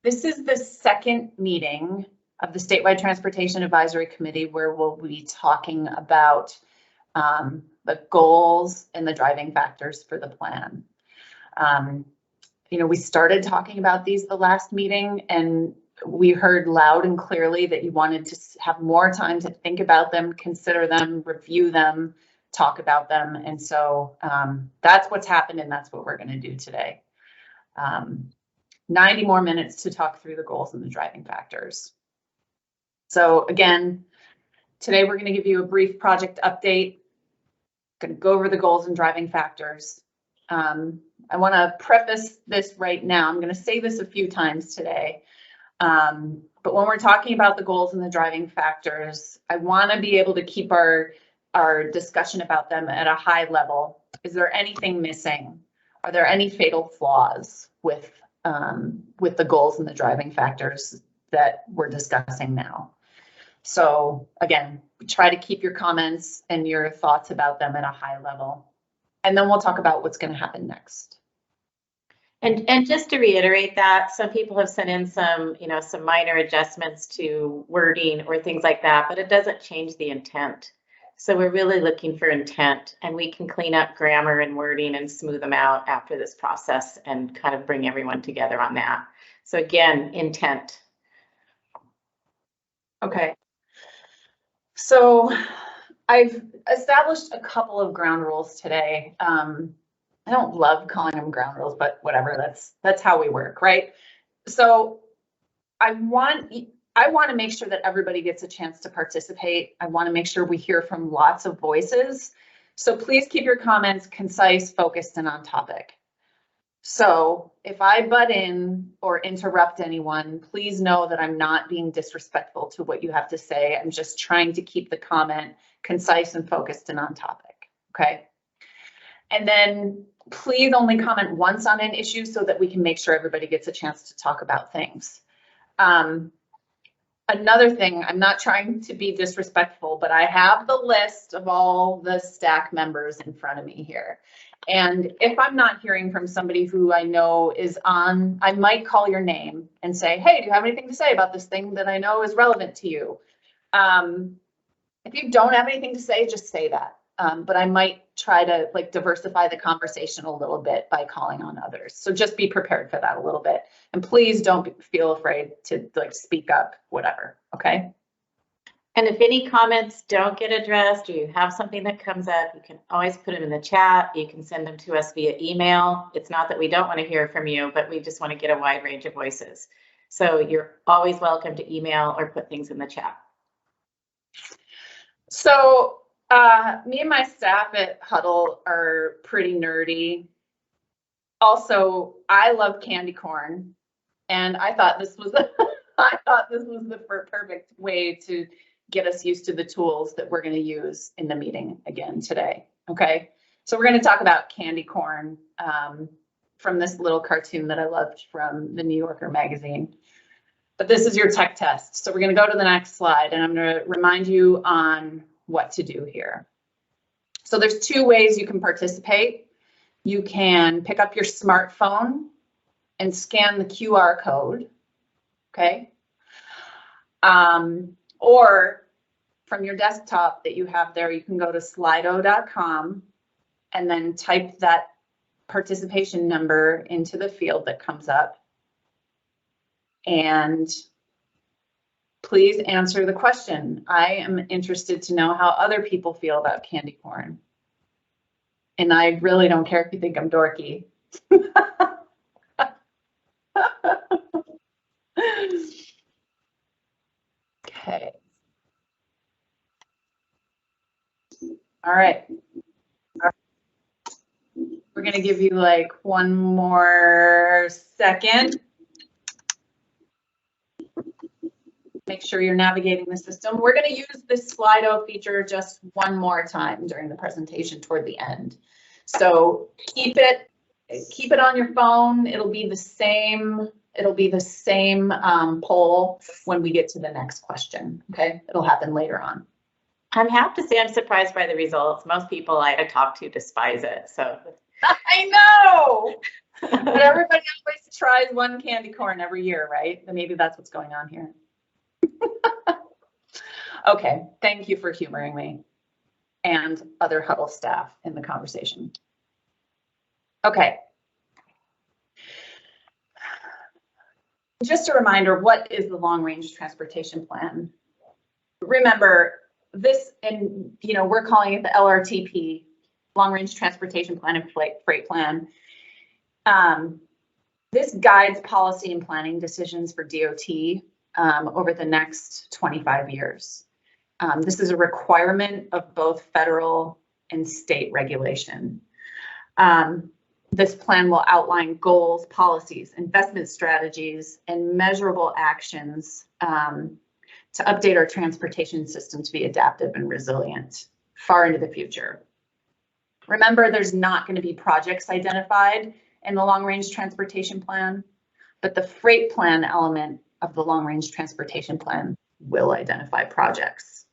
This is the second meeting of the Statewide Transportation Advisory Committee where we'll be talking about the goals and the driving factors for the plan. You know, we started talking about these the last meeting, and we heard loud and clearly that you wanted to have more time to think about them, consider them, review them, talk about them. And so that's what's happened, and that's what we're going to do today. 90 more minutes to talk through the goals and the driving factors. So again, today we're going to give you a brief project update. Going to go over the goals and driving factors. I want to preface this right now. I'm going to say this a few times today. But when we're talking about the goals and the driving factors, I want to be able to keep our discussion about them at a high level. Is there anything missing? Are there any fatal flaws with the goals and the driving factors that we're discussing now? So again, try to keep your comments and your thoughts about them at a high level. And then we'll talk about what's going to happen next. And just to reiterate that, some people have sent in some minor adjustments to wording or things like that, but it doesn't change the intent. So we're really looking for intent, and we can clean up grammar and wording and smooth them out after this process and kind of bring everyone together on that. So again, intent. Okay. So I've established a couple of ground rules today. I don't love calling them ground rules, but whatever, that's how we work, right? So I want to make sure that everybody gets a chance to participate. I want to make sure we hear from lots of voices. So please keep your comments concise, focused, and on topic. So if I butt in or interrupt anyone, please know that I'm not being disrespectful to what you have to say. I'm just trying to keep the comment concise and focused and on topic, okay? And then please only comment once on an issue so that we can make sure everybody gets a chance to talk about things. Another thing, I'm not trying to be disrespectful, but I have the list of all the stack members in front of me here. And if I'm not hearing from somebody who I know is on, I might call your name and say, hey, do you have anything to say about this thing that I know is relevant to you? If you don't have anything to say, just say that. But I might try to diversify the conversation a little bit by calling on others. So just be prepared for that a little bit. And please don't feel afraid to speak up, whatever, okay? And if any comments don't get addressed or you have something that comes up, you can always put them in the chat. You can send them to us via email. It's not that we don't want to hear from you, but we just want to get a wide range of voices. So you're always welcome to email or put things in the chat. So me and my staff at Huddle are pretty nerdy. Also, I love candy corn, and I thought this was the perfect way to get us used to the tools that we're going to use in the meeting again today. Okay, so we're going to talk about candy corn from this little cartoon that I loved from the New Yorker magazine. But this is your tech test. So we're going to go to the next slide, and I'm going to remind you on what to do here. So there's two ways you can participate. You can pick up your smartphone and scan the QR code, okay? Or from your desktop that you have there, you can go to slido.com and then type that participation number into the field that comes up. And please answer the question. I am interested to know how other people feel about candy corn. And I really don't care if you think I'm dorky. Okay. All right. We're going to give you one more second. Make sure you're navigating the system. We're going to use this Slido feature just one more time during the presentation toward the end. So keep it on your phone. It'll be the same poll when we get to the next question. Okay, it'll happen later on. I have to say I'm surprised by the results. Most people I talk to despise it. So I know. But everybody always tries buys one candy corn every year, right? Then maybe that's what's going on here. Okay, thank you for humoring me and other Huddle staff in the conversation. Okay. Just a reminder, what is the long-range transportation plan? Remember this, and we're calling it the LRTP, long-range transportation plan and freight plan. This guides policy and planning decisions for DOT over the next 25 years. This is a requirement of both federal and state regulation. This plan will outline goals, policies, investment strategies, and measurable actions to update our transportation system to be adaptive and resilient far into the future. Remember, there's not going to be projects identified in the long-range transportation plan, but the freight plan element of the long-range transportation plan will identify projects.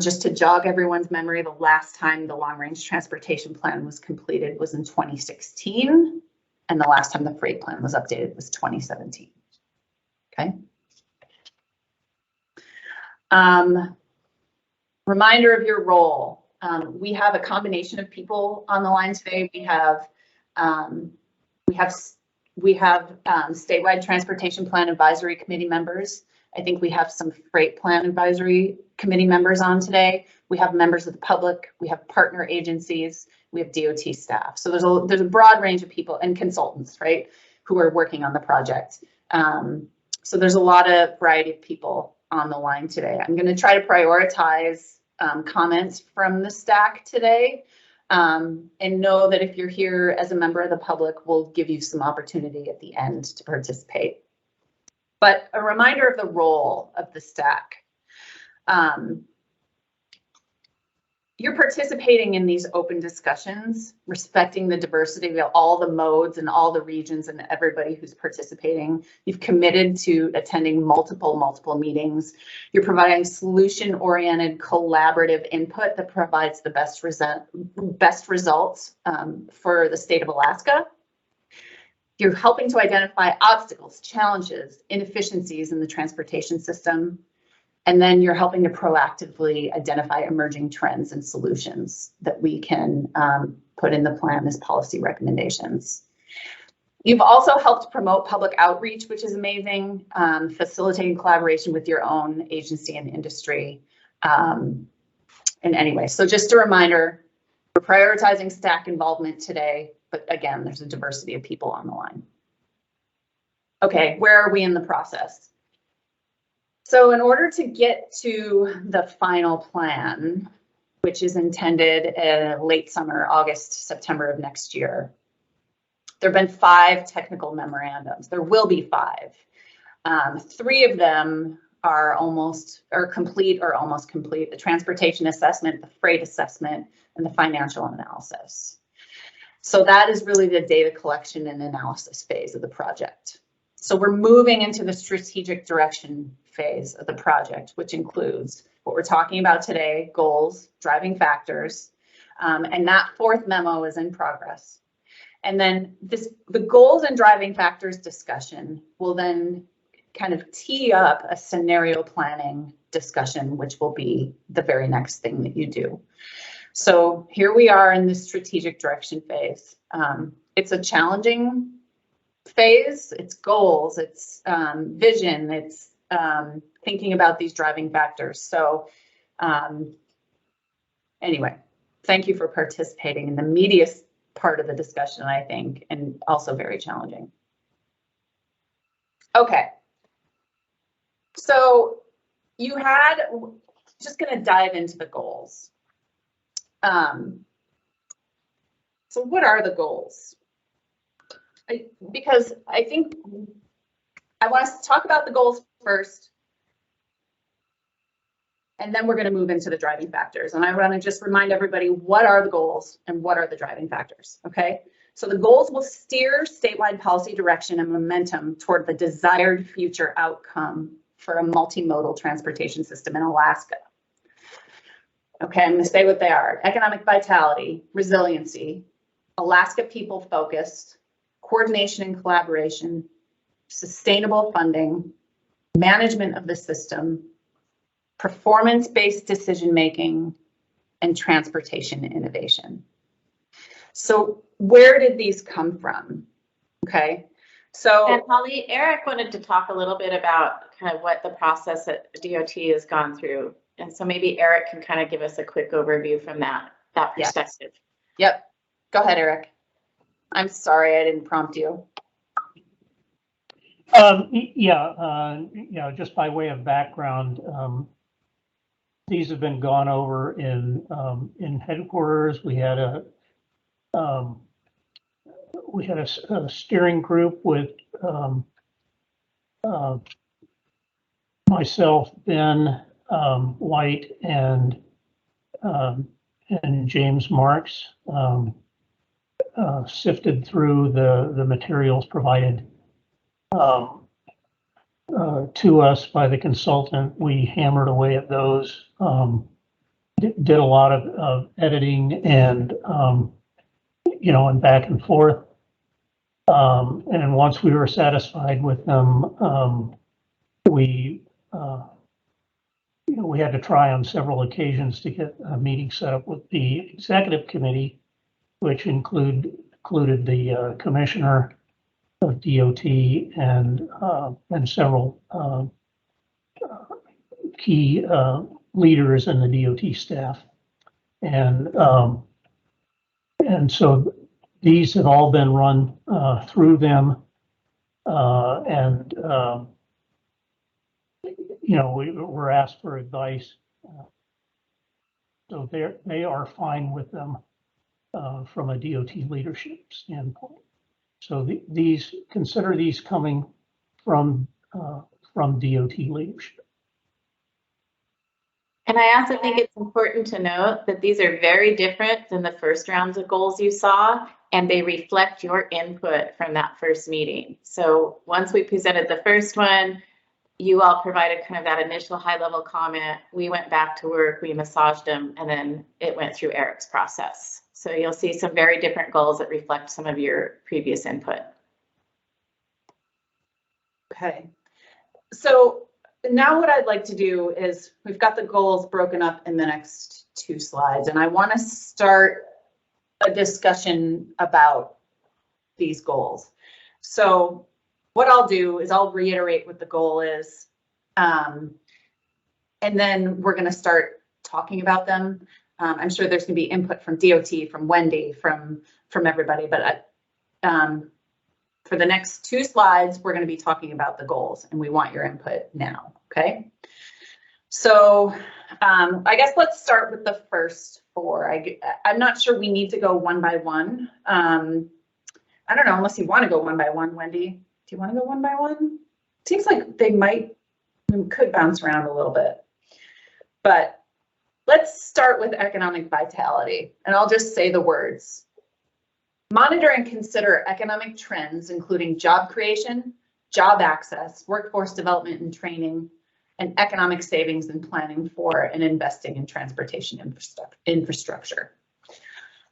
Just to jog everyone's memory, the last time the long-range transportation plan was completed was in 2016, and the last time the freight plan was updated was 2017. Okay. Reminder of your role. We have a combination of people on the line today. We have statewide transportation plan advisory committee members. I think we have some freight plan advisory committee members on today. We have members of the public. We have partner agencies. We have DOT staff. So there's a broad range of people and consultants, right, who are working on the project. So there's a lot of variety of people on the line today. I'm going to try to prioritize comments from the stack today, and know that if you're here as a member of the public, we'll give you some opportunity at the end to participate. But a reminder of the role of the stack. You're participating in these open discussions, respecting the diversity of all the modes and all the regions and everybody who's participating. You've committed to attending multiple meetings. You're providing solution-oriented collaborative input that provides the best results for the state of Alaska. You're helping to identify obstacles, challenges, inefficiencies in the transportation system. And then you're helping to proactively identify emerging trends and solutions that we can put in the plan as policy recommendations. You've also helped promote public outreach, which is amazing, facilitating collaboration with your own agency and industry. And anyway, so just a reminder, we're prioritizing stack involvement today, but again, there's a diversity of people on the line. Okay, where are we in the process? So in order to get to the final plan, which is intended late summer, August, September of next year, there have been 5 technical memorandums. There will be 5. 3 of them are complete or almost complete: the transportation assessment, the freight assessment, and the financial analysis. So that is really the data collection and analysis phase of the project. So we're moving into the strategic direction phase of the project, which includes what we're talking about today: goals, driving factors, and that 4th memo is in progress. And then the goals and driving factors discussion will then kind of tee up a scenario planning discussion, which will be the very next thing that you do. So here we are in the strategic direction phase. It's a challenging phase. It's goals, it's vision, it's thinking about these driving factors. So anyway, thank you for participating in the meatiest part of the discussion, I think, and also very challenging. Okay. So just going to dive into the goals. So what are the goals? Because I think I want us to talk about the goals first, and then we're going to move into the driving factors. And I want to just remind everybody, what are the goals and what are the driving factors? Okay, so the goals will steer statewide policy direction and momentum toward the desired future outcome for a multimodal transportation system in Alaska. Okay, I'm going to say what they are: economic vitality, resiliency, Alaska people focused, coordination and collaboration, sustainable funding, management of the system, performance-based decision-making, and transportation innovation. So where did these come from? Okay, so. And Holly, Eric wanted to talk a little bit about kind of what the process at DOT has gone through. And so maybe Eric can kind of give us a quick overview from that perspective. Yep. Go ahead, Eric. I'm sorry I didn't prompt you. Just by way of background, these have been gone over in headquarters. We had a steering group with myself, Ben White, and James Marks. Sifted through the materials provided to us by the consultant. We hammered away at those, did a lot of editing and and back and forth. And once we were satisfied with them, we had to try on several occasions to get a meeting set up with the executive committee, which included the commissioner of DOT and several key leaders in the DOT staff, and so these have all been run through them, and we were asked for advice, so they are fine with them. From a DOT leadership standpoint. So consider these coming from DOT leadership. And I also think it's important to note that these are very different than the first rounds of goals you saw, and they reflect your input from that first meeting. So once we presented the first one, you all provided kind of that initial high-level comment. We went back to work, we massaged them, and then it went through Eric's process. So you'll see some very different goals that reflect some of your previous input. Okay, so now what I'd like to do is, we've got the goals broken up in the next 2 slides, and I want to start a discussion about these goals. So what I'll do is I'll reiterate what the goal is, and then we're going to start talking about them. I'm sure there's going to be input from DOT, from Wendy, from everybody, but for the next 2 slides, we're going to be talking about the goals, and we want your input now, okay? So I guess let's start with the first 4. I'm not sure we need to go one by one. I don't know, unless you want to go one by one, Wendy. Do you want to go one by one? Seems like we could bounce around a little bit, but let's start with economic vitality, and I'll just say the words. Monitor and consider economic trends, including job creation, job access, workforce development and training, and economic savings and planning for and investing in transportation infrastructure.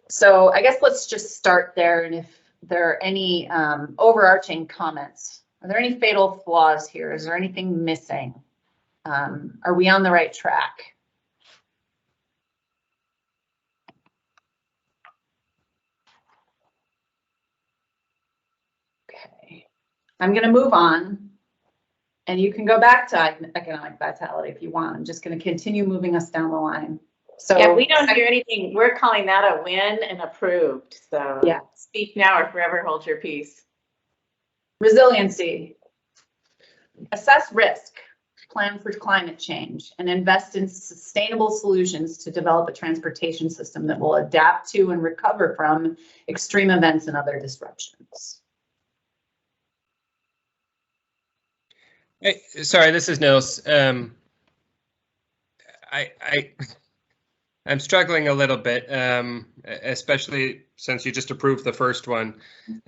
So I guess let's just start there, and if there are any overarching comments, are there any fatal flaws here? Is there anything missing? Are we on the right track? I'm going to move on, and you can go back to economic vitality if you want. I'm just going to continue moving us down the line. So yeah, we don't hear anything. We're calling that a win and approved. So yeah, speak now or forever hold your peace. Resiliency. Assess risk, plan for climate change, and invest in sustainable solutions to develop a transportation system that will adapt to and recover from extreme events and other disruptions. Hey, sorry, this is Nils. I'm struggling a little bit, especially since you just approved the first one.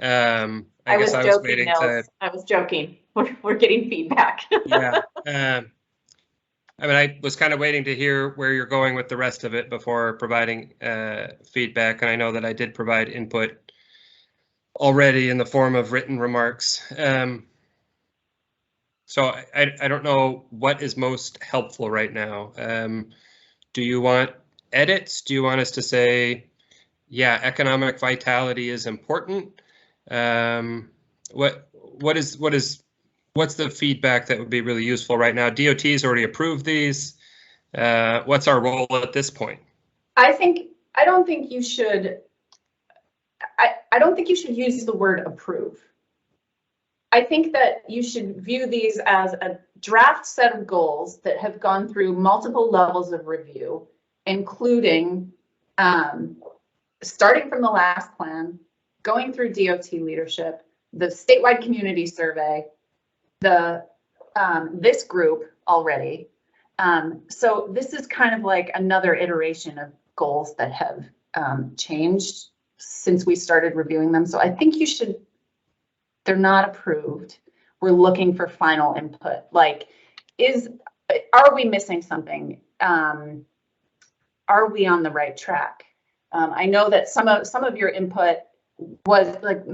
I guess I was waiting to. I was joking. We're getting feedback. Yeah. I mean, I was kind of waiting to hear where you're going with the rest of it before providing feedback, and I know that I did provide input already in the form of written remarks. So I don't know what is most helpful right now. Do you want edits? Do you want us to say, yeah, economic vitality is important? What's the feedback that would be really useful right now? DOT's already approved these. What's our role at this point? I don't think you should use the word approve. I think that you should view these as a draft set of goals that have gone through multiple levels of review, including starting from the last plan, going through DOT leadership, the statewide community survey, this group already. So this is kind of like another iteration of goals that have changed since we started reviewing them. So I think they're not approved. We're looking for final input. Like, are we missing something? Are we on the right track? I know that some of your input was like,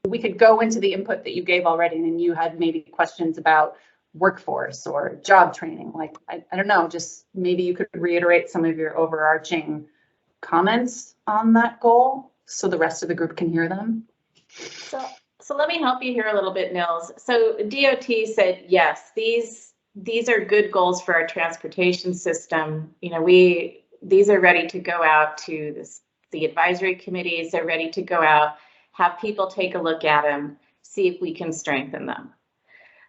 we could go into the input that you gave already, and you had maybe questions about workforce or job training. Like, I don't know, just maybe you could reiterate some of your overarching comments on that goal so the rest of the group can hear them. So let me help you here a little bit, Nils. So DOT said, yes, these are good goals for our transportation system. You know, these are ready to go out to the advisory committees. They're ready to go out, have people take a look at them, see if we can strengthen them.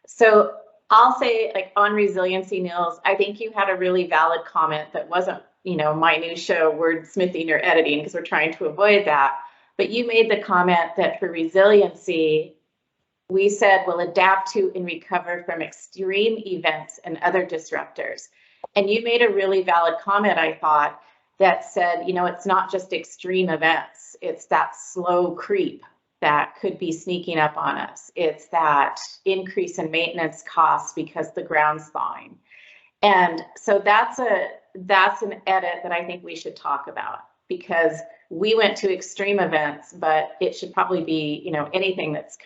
So I'll say, like, on resiliency, Nils, I think you had a really valid comment that wasn't, you know, minutia wordsmithing or editing, because we're trying to avoid that. But you made the comment that for resiliency, we said we'll adapt to and recover from extreme events and other disruptors. And you made a really valid comment, I thought, that said, you know, it's not just extreme events, it's that slow creep that could be sneaking up on us. It's that increase in maintenance costs because the ground's thawing. And so that's an edit that I think we should talk about, because we went to extreme events, but it should probably be, you know, anything that's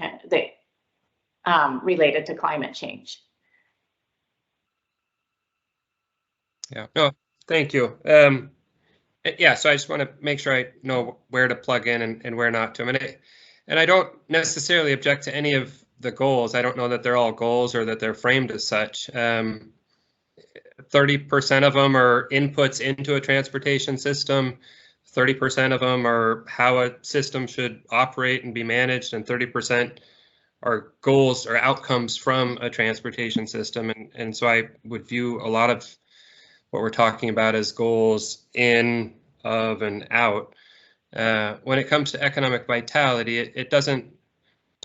related to climate change. Yeah, no, thank you. Yeah, so I just want to make sure I know where to plug in and where not to. And I don't necessarily object to any of the goals. I don't know that they're all goals or that they're framed as such. 30% of them are inputs into a transportation system. 30% of them are how a system should operate and be managed, and 30% are goals or outcomes from a transportation system. And so I would view a lot of what we're talking about as goals in, of, and out. When it comes to economic vitality, it doesn't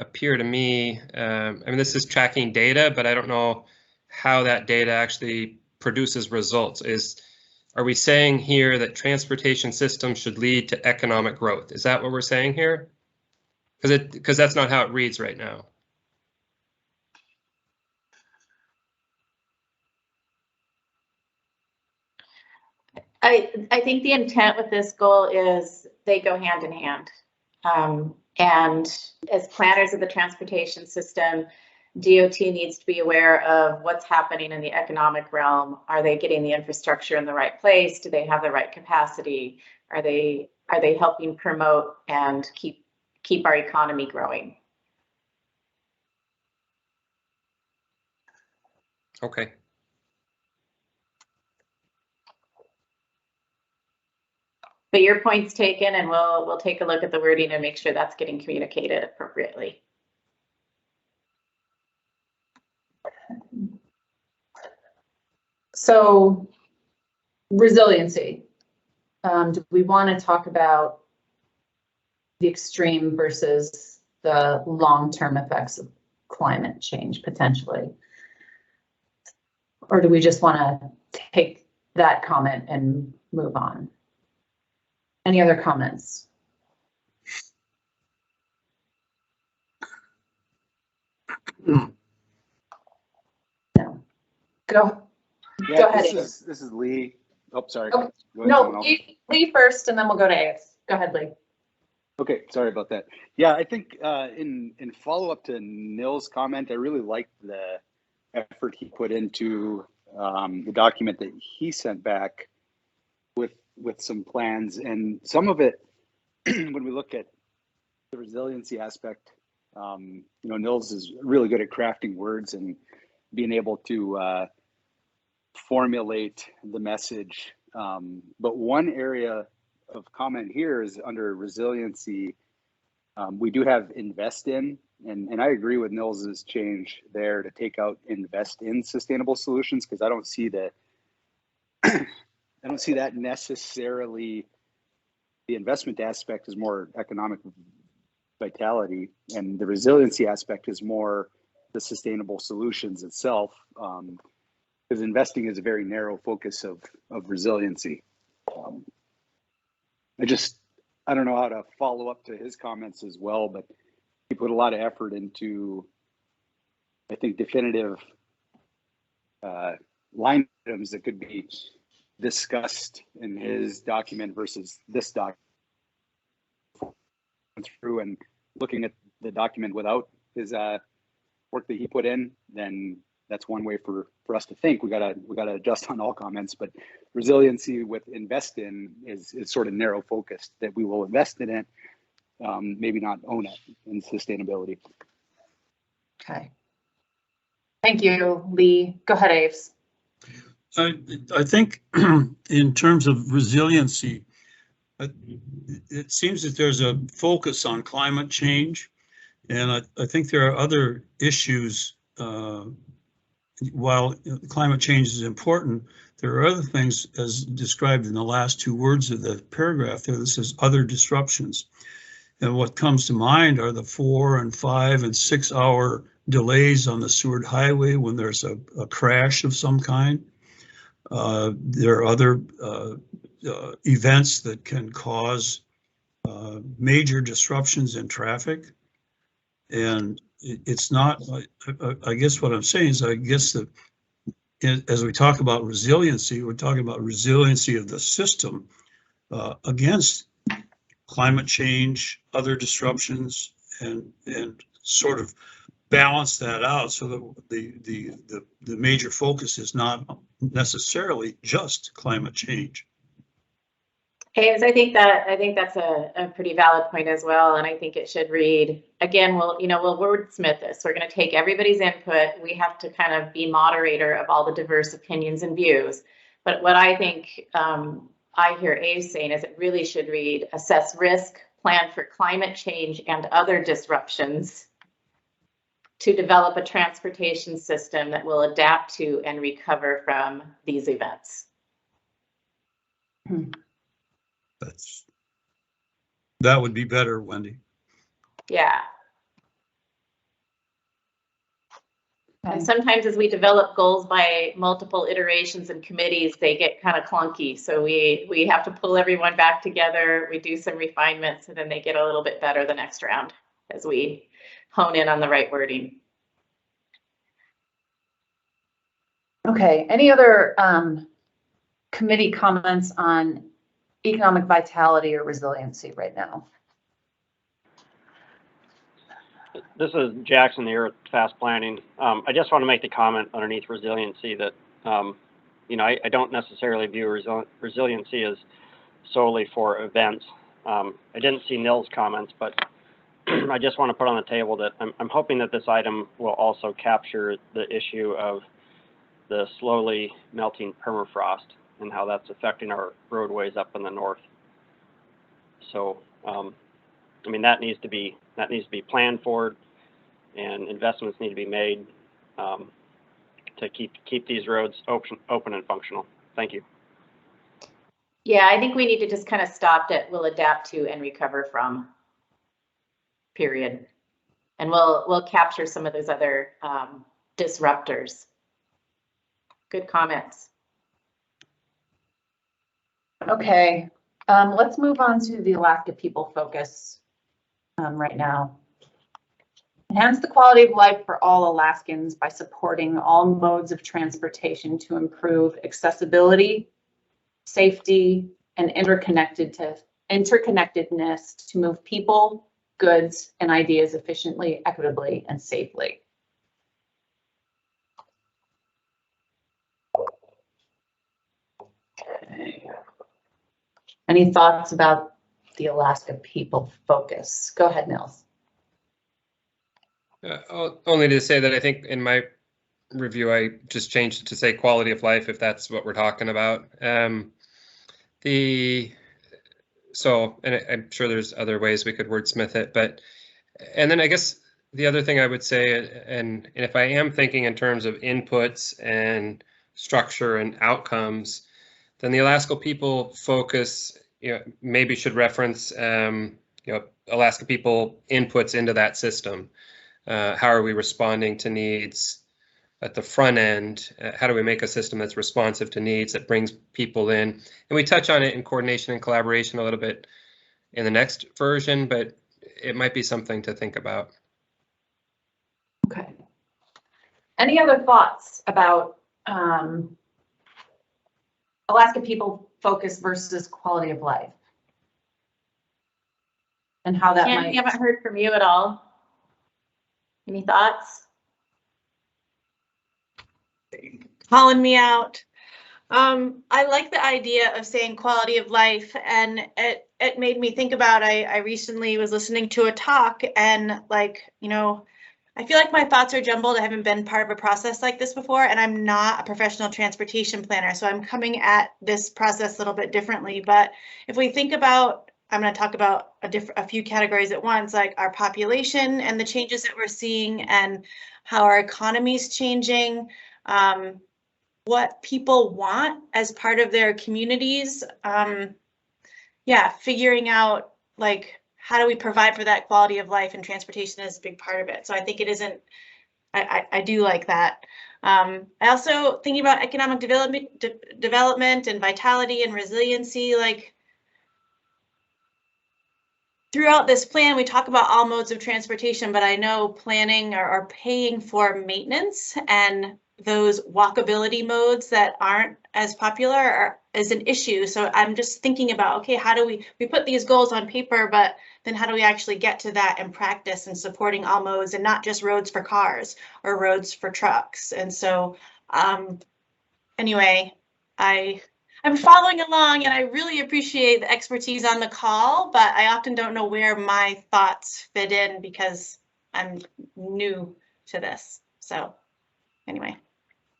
appear to me, I mean, this is tracking data, but I don't know how that data actually produces results. Are we saying here that transportation systems should lead to economic growth? Is that what we're saying here? Because that's not how it reads right now. I think the intent with this goal is they go hand in hand. And as planners of the transportation system, DOT needs to be aware of what's happening in the economic realm. Are they getting the infrastructure in the right place? Do they have the right capacity? Are they helping promote and keep our economy growing? Okay. But your point's taken, and we'll take a look at the wording and make sure that's getting communicated appropriately. So, resiliency. Do we want to talk about the extreme versus the long-term effects of climate change potentially? Or do we just want to take that comment and move on? Any other comments? No. Go ahead. This is Lee. Oh, sorry. Okay. No, Lee first, and then we'll go to AS. Go ahead, Lee. Okay, sorry about that. Yeah, I think in follow-up to Nil's comment, I really liked the effort he put into the document that he sent back with some plans, and some of it, when we look at the resiliency aspect, you know, Nils is really good at crafting words and being able to formulate the message. But one area of comment here is under resiliency. We do have invest in, and I agree with Nils's change there to take out invest in sustainable solutions, because I don't see that I don't see that necessarily. The investment aspect is more economic vitality, and the resiliency aspect is more the sustainable solutions itself, because investing is a very narrow focus of resiliency. I don't know how to follow up to his comments as well, but he put a lot of effort into, I think, definitive line items that could be discussed in his document versus this document. Through and looking at the document without his work that he put in, then that's one way for us to think. We gotta adjust on all comments, but resiliency with invest in is sort of narrow focused, that we will invest in it, maybe not own it in sustainability. Okay. Thank you, Lee. Go ahead, Aves. I think in terms of resiliency, it seems that there's a focus on climate change, and I think there are other issues. While climate change is important, there are other things, as described in the last two words of the paragraph there, that says other disruptions. And what comes to mind are the 4 and 5 and 6 hour delays on the Seward Highway when there's a crash of some kind. There are other events that can cause major disruptions in traffic. And it's not, I guess what I'm saying is, I guess that as we talk about resiliency, we're talking about resiliency of the system against climate change, other disruptions, and sort of balance that out so that the major focus is not necessarily just climate change. Ames, I think that's a pretty valid point as well, and I think it should read again. We'll wordsmith this. We're going to take everybody's input. We have to kind of be moderator of all the diverse opinions and views. But what I think I hear Ames saying is it really should read: assess risk, plan for climate change and other disruptions, to develop a transportation system that will adapt to and recover from these events. That would be better, Wendy. Yeah. And sometimes as we develop goals by multiple iterations and committees, they get kind of clunky. So we have to pull everyone back together. We do some refinements, and then they get a little bit better the next round as we hone in on the right wording. Okay, any other committee comments on economic vitality or resiliency right now? This is Jackson here at Fast Planning. I just want to make the comment underneath resiliency that, I don't necessarily view resiliency as solely for events. I didn't see Nil's comments, but I just want to put on the table that I'm hoping that this item will also capture the issue of the slowly melting permafrost and how that's affecting our roadways up in the north. So, that needs to be planned for, and investments need to be made to keep these roads open and functional. Thank you. Yeah, I think we need to just kind of stop at "will adapt to and recover from," period. And we'll capture some of those other disruptors. Good comments. Okay, let's move on to the Alaska people focus right now. Enhance the quality of life for all Alaskans by supporting all modes of transportation to improve accessibility, safety, and interconnectedness to move people, goods, and ideas efficiently, equitably, and safely. Okay. Any thoughts about the Alaska people focus? Go ahead, Nils. Only to say that I think in my review, I just changed it to say quality of life, if that's what we're talking about. And I'm sure there's other ways we could wordsmith it, and then I guess the other thing I would say, and if I am thinking in terms of inputs and structure and outcomes, then the Alaska people focus, maybe should reference, Alaska people inputs into that system. How are we responding to needs at the front end? How do we make a system that's responsive to needs, that brings people in? And we touch on it in coordination and collaboration a little bit in the next version, but it might be something to think about. Okay. Any other thoughts about Alaska people focus versus quality of life? And how that might... We haven't heard from you at all. Any thoughts? Calling me out. I like the idea of saying quality of life, and it made me think about, I recently was listening to a talk, and I feel like my thoughts are jumbled. I haven't been part of a process like this before, and I'm not a professional transportation planner, so I'm coming at this process a little bit differently. But if we think about, I'm going to talk about a few categories at once, like our population and the changes that we're seeing, and how our economy is changing, what people want as part of their communities. Figuring out how do we provide for that quality of life, and transportation is a big part of it. So I think it isn't, I do like that. I also thinking about economic development and vitality and resiliency. Throughout this plan, we talk about all modes of transportation, but I know planning or paying for maintenance and those walkability modes that aren't as popular is an issue. So I'm just thinking about, okay, how do we put these goals on paper, but then how do we actually get to that in practice, and supporting all modes and not just roads for cars or roads for trucks. And so anyway, I'm following along, and I really appreciate the expertise on the call, but I often don't know where my thoughts fit in because I'm new to this. So anyway.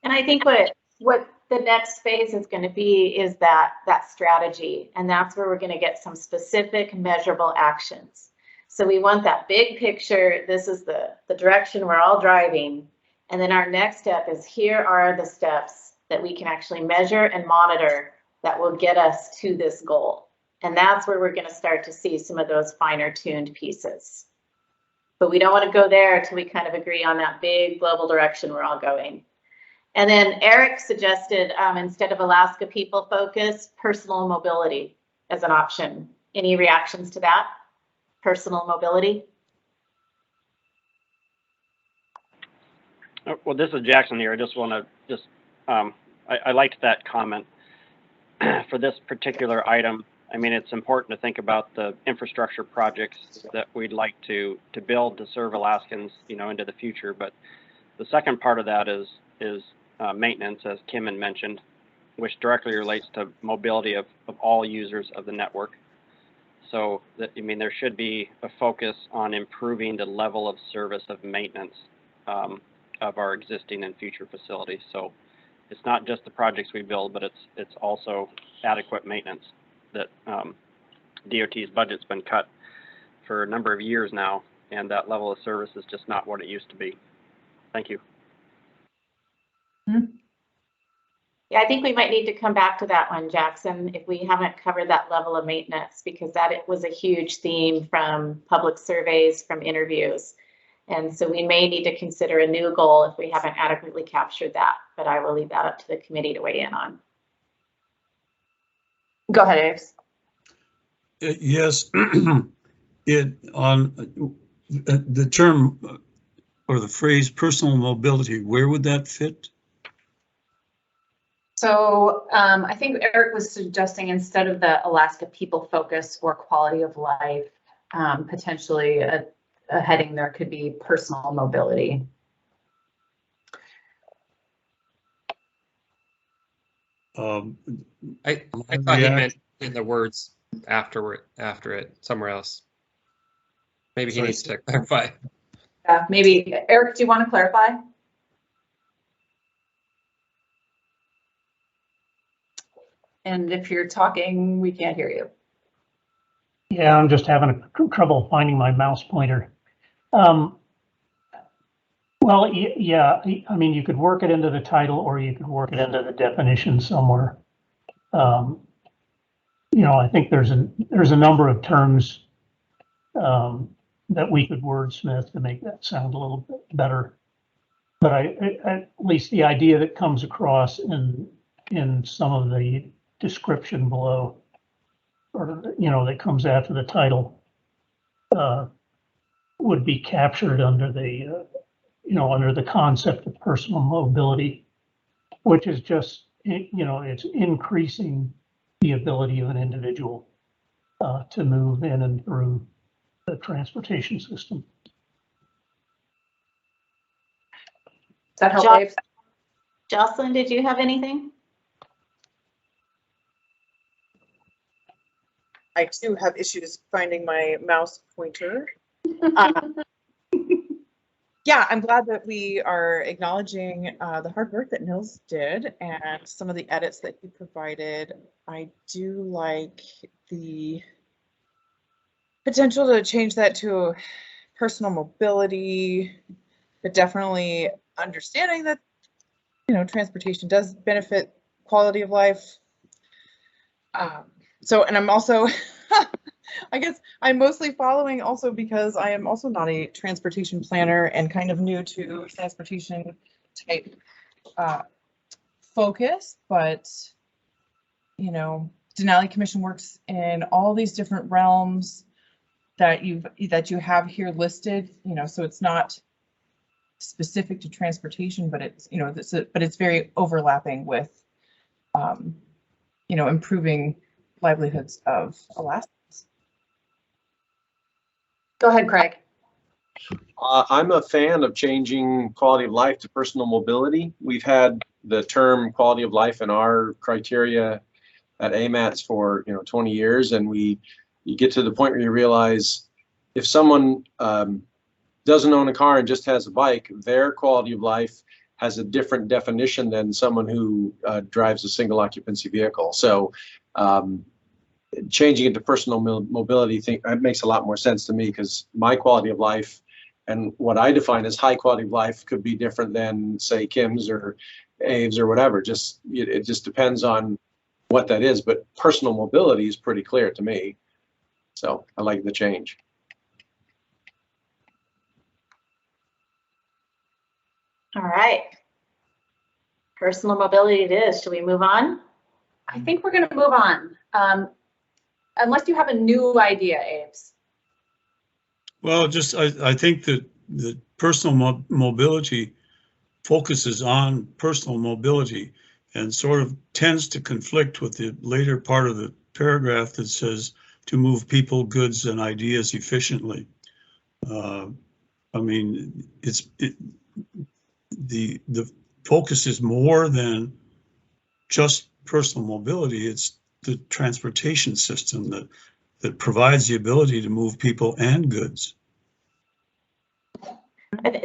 And I think what the next phase is going to be is that strategy, and that's where we're going to get some specific measurable actions. So we want that big picture. This is the direction we're all driving. And then our next step is, here are the steps that we can actually measure and monitor that will get us to this goal. And that's where we're going to start to see some of those finer tuned pieces. But we don't want to go there until we kind of agree on that big global direction we're all going. And then Eric suggested, instead of Alaska people focus, personal mobility as an option. Any reactions to that? Personal mobility? Well, this is Jackson here. I just want to I liked that comment for this particular item. I mean, it's important to think about the infrastructure projects that we'd like to build to serve Alaskans, into the future. But the second part of that is maintenance, as Kim had mentioned, which directly relates to mobility of all users of the network. So there should be a focus on improving the level of service of maintenance of our existing and future facilities. So it's not just the projects we build, but it's also adequate maintenance. That DOT's budget's been cut for a number of years now, and that level of service is just not what it used to be. Thank you. Yeah, I think we might need to come back to that one, Jackson, if we haven't covered that level of maintenance, because it was a huge theme from public surveys, from interviews. And so we may need to consider a new goal if we haven't adequately captured that, but I will leave that up to the committee to weigh in on. Go ahead, Aves. Yes, on the term or the phrase personal mobility, where would that fit? So I think Eric was suggesting instead of the Alaska people focus or quality of life, potentially a heading there could be personal mobility. I thought he meant in the words after it somewhere else. Maybe he needs to clarify. Yeah, maybe. Eric, do you want to clarify? And if you're talking, we can't hear you. Yeah, I'm just having trouble finding my mouse pointer. Well, yeah, I mean, you could work it into the title or you could work it into the definition somewhere. You know, I think there's a number of terms that we could wordsmith to make that sound a little bit better. But at least the idea that comes across in some of the description below, or that comes after the title, would be captured under the under the concept of personal mobility, which is just it's increasing the ability of an individual to move in and through the transportation system. Does that help, Dave? Jocelyn, did you have anything? I too have issues finding my mouse pointer. Yeah, I'm glad that we are acknowledging the hard work that Nils did and some of the edits that he provided. I do like the potential to change that to personal mobility, but definitely understanding that transportation does benefit quality of life. And I'm also, I guess I'm mostly following also because I am also not a transportation planner and kind of new to transportation type focus, but Denali Commission works in all these different realms that you have here listed, so it's not specific to transportation, but it's but it's very overlapping with improving livelihoods of Alaskans. Go ahead, Craig. I'm a fan of changing quality of life to personal mobility. We've had the term quality of life in our criteria at AMATS for 20 years, and you get to the point where you realize if someone doesn't own a car and just has a bike, their quality of life has a different definition than someone who drives a single occupancy vehicle. So changing it to personal mobility, that makes a lot more sense to me, because my quality of life and what I define as high quality of life could be different than, say, Kim's or Abe's or whatever. It just depends on what that is, but personal mobility is pretty clear to me. So I like the change. All right. Personal mobility it is. Should we move on? I think we're going to move on. Unless you have a new idea, Abe's. Well, I think that the personal mobility focuses on personal mobility and sort of tends to conflict with the later part of the paragraph that says to move people, goods, and ideas efficiently. I mean, the focus is more than just personal mobility. It's the transportation system that provides the ability to move people and goods.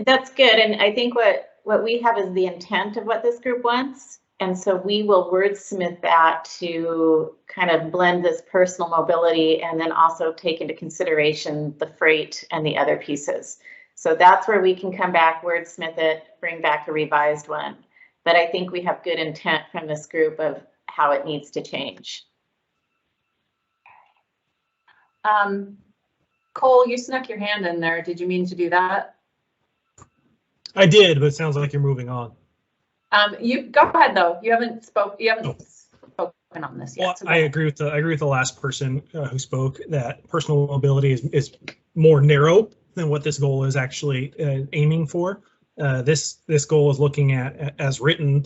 That's good, and I think what we have is the intent of what this group wants, and so we will wordsmith that to kind of blend this personal mobility and then also take into consideration the freight and the other pieces. So that's where we can come back, wordsmith it, bring back a revised one. But I think we have good intent from this group of how it needs to change. Cole, you snuck your hand in there. Did you mean to do that? I did, but it sounds like you're moving on. You go ahead though. You haven't spoken on this yet. Well, So I agree with the last person who spoke that personal mobility is more narrow than what this goal is actually aiming for. This goal is looking at, as written,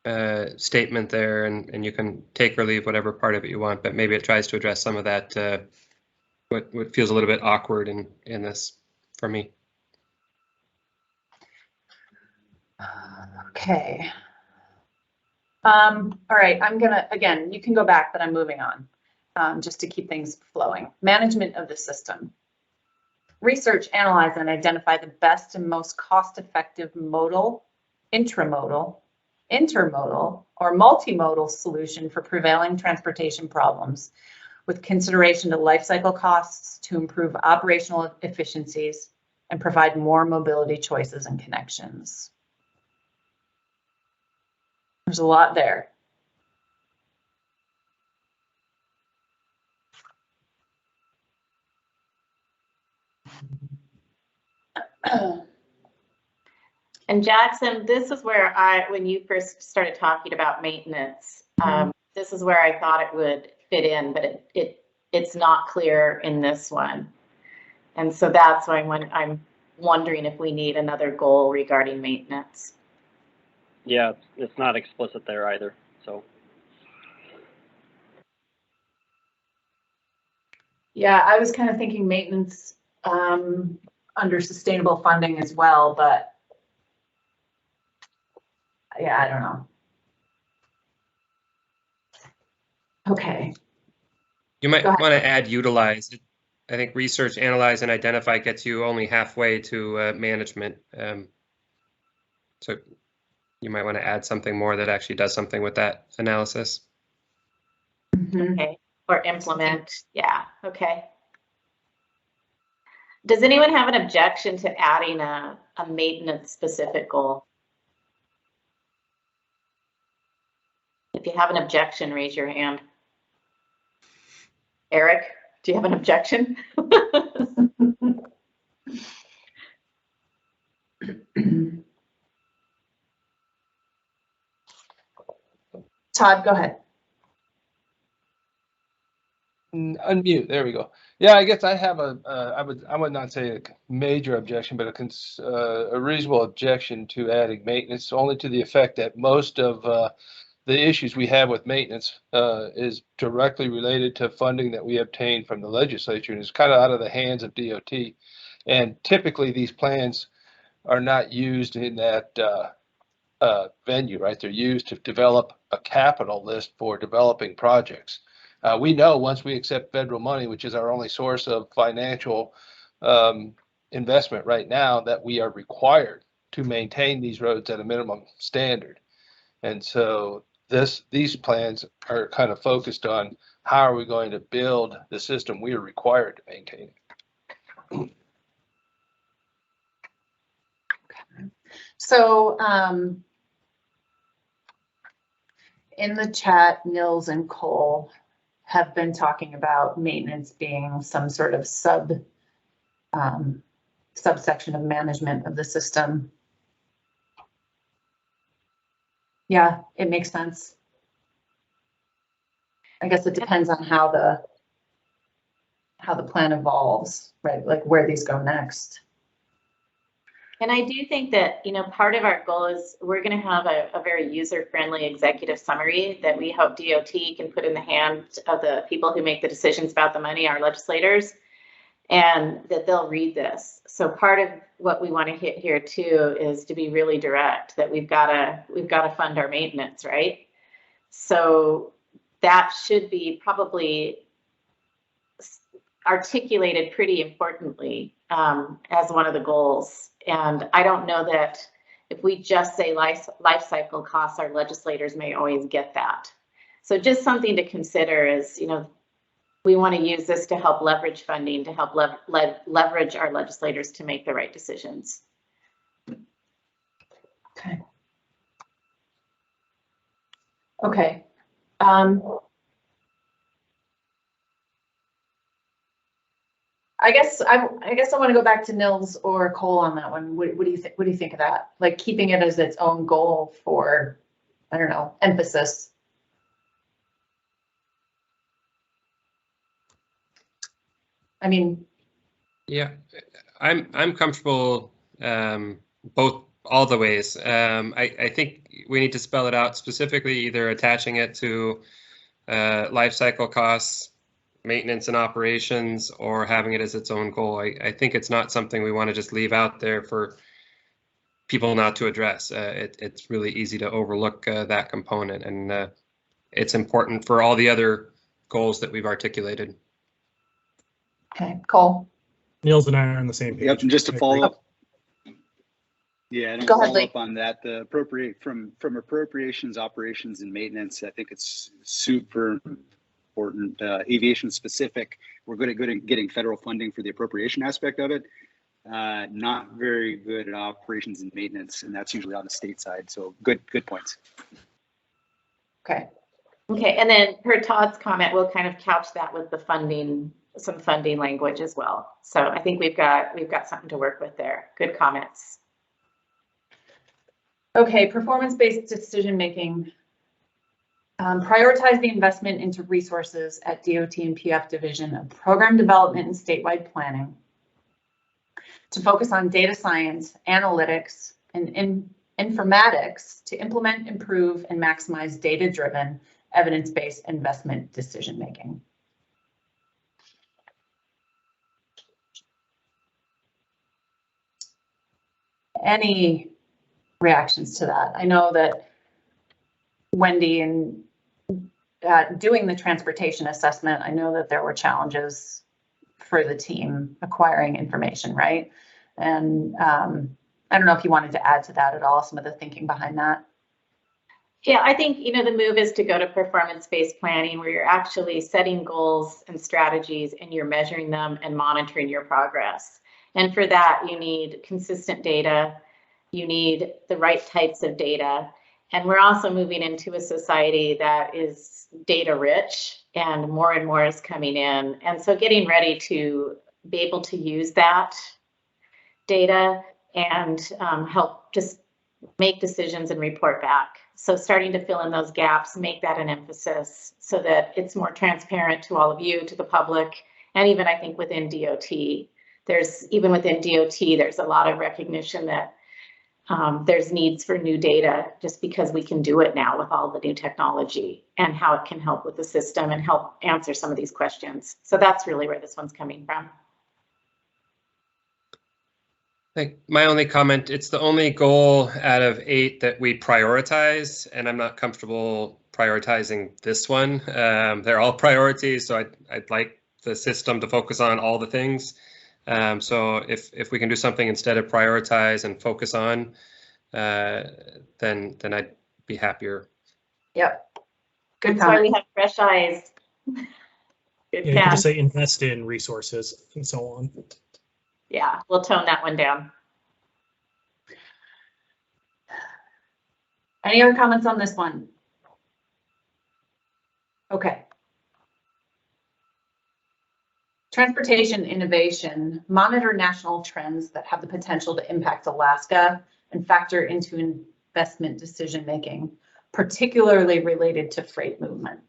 statement there, and you can take or leave whatever part of it you want, but maybe it tries to address some of that, what feels a little bit awkward in this for me. Okay. All right, I'm gonna, again, you can go back, but I'm moving on, just to keep things flowing. Management of the system. Research, analyze, and identify the best and most cost-effective modal, intramodal, intermodal, or multimodal solution for prevailing transportation problems, with consideration to life cycle costs to improve operational efficiencies and provide more mobility choices and connections. There's a lot there. And Jackson, this is where when you first started talking about maintenance, this is where I thought it would fit in, but it's not clear in this one. And so that's why I'm wondering if we need another goal regarding maintenance. Yeah, it's not explicit there either, so. Yeah, I was kind of thinking maintenance under sustainable funding as well, but yeah, I don't know. Okay. You might want to add utilize. I think research, analyze, and identify gets you only halfway to management. So you might want to add something more that actually does something with that analysis. Okay, or implement, yeah, okay. Does anyone have an objection to adding a maintenance specific goal? If you have an objection, raise your hand. Eric, do you have an objection? Todd, go ahead. Unmute. There we go. Yeah, I guess I have I would not say a major objection, but a reasonable objection to adding maintenance, only to the effect that most of the issues we have with maintenance is directly related to funding that we obtain from the legislature, and is kind of out of the hands of DOT. And typically these plans are not used in that venue, right? They're used to develop a capital list for developing projects. We know once we accept federal money, which is our only source of financial investment right now, that we are required to maintain these roads at a minimum standard. And so these plans are kind of focused on how are we going to build the system we are required to maintain. So in the chat, Nils and Cole have been talking about maintenance being some sort of subsection of management of the system. Yeah, it makes sense. I guess it depends on how the plan evolves, right? Like where these go next. And I do think that, you know, part of our goal is we're going to have a very user-friendly executive summary that we hope DOT can put in the hands of the people who make the decisions about the money, our legislators, and that they'll read this. So part of what we want to hit here too is to be really direct, that we've got to fund our maintenance, right? So that should be probably articulated pretty importantly as one of the goals. And I don't know that if we just say life cycle costs, our legislators may always get that. So just something to consider is, you know, we want to use this to help leverage funding, to help leverage our legislators to make the right decisions. Okay. Okay. I guess I want to go back to Nils or Cole on that one. What do you think? What do you think of that? Like keeping it as its own goal for, I don't know, emphasis. I mean, yeah, I'm comfortable both all the ways. I think we need to spell it out specifically, either attaching it to life cycle costs, maintenance and operations, or having it as its own goal. I think it's not something we want to just leave out there for people not to address. It's really easy to overlook that component, and it's important for all the other goals that we've articulated. Okay, Cole. Niels and I are on the same page. Yep, and just to follow up. Yeah, and Go ahead, follow Lee. up on that, the from appropriations, operations, and maintenance, I think it's super important. Aviation specific, we're good at getting federal funding for the appropriation aspect of it. Not very good at operations and maintenance, and that's usually on the state side. So good points. Okay. Okay, and then per Todd's comment, we'll kind of couch that with the funding, some funding language as well. So I think we've got something to work with there. Good comments. Okay, performance-based decision-making. Prioritize the investment into resources at DOT&PF Division of Program Development and Statewide Planning to focus on data science, analytics, and informatics to implement, improve, and maximize data-driven, evidence-based investment decision-making. Any reactions to that? I know that Wendy, and doing the transportation assessment, I know that there were challenges for the team acquiring information, right? And I don't know if you wanted to add to that at all, some of the thinking behind that. Yeah, I think, you know, the move is to go to performance-based planning where you're actually setting goals and strategies and you're measuring them and monitoring your progress. And for that, you need consistent data, you need the right types of data. And we're also moving into a society that is data rich and more is coming in. And so getting ready to be able to use that data and help just make decisions and report back. So starting to fill in those gaps, make that an emphasis so that it's more transparent to all of you, to the public, and even I think within DOT. There's a lot of recognition that there's needs for new data just because we can do it now with all the new technology and how it can help with the system and help answer some of these questions. So that's really where this one's coming from. My only comment, it's the only goal out of 8 that we prioritize, and I'm not comfortable prioritizing this one. They're all priorities, so I'd like the system to focus on all the things. So if we can do something instead of prioritize and focus on, then I'd be happier. Yep. Good That's why we have fresh eyes. Good Yeah, you can just say invest in resources and so on. Yeah, we'll tone that one down. Any other comments on this one? Okay. Transportation innovation, monitor national trends that have the potential to impact Alaska and factor into investment decision-making, particularly related to freight movement.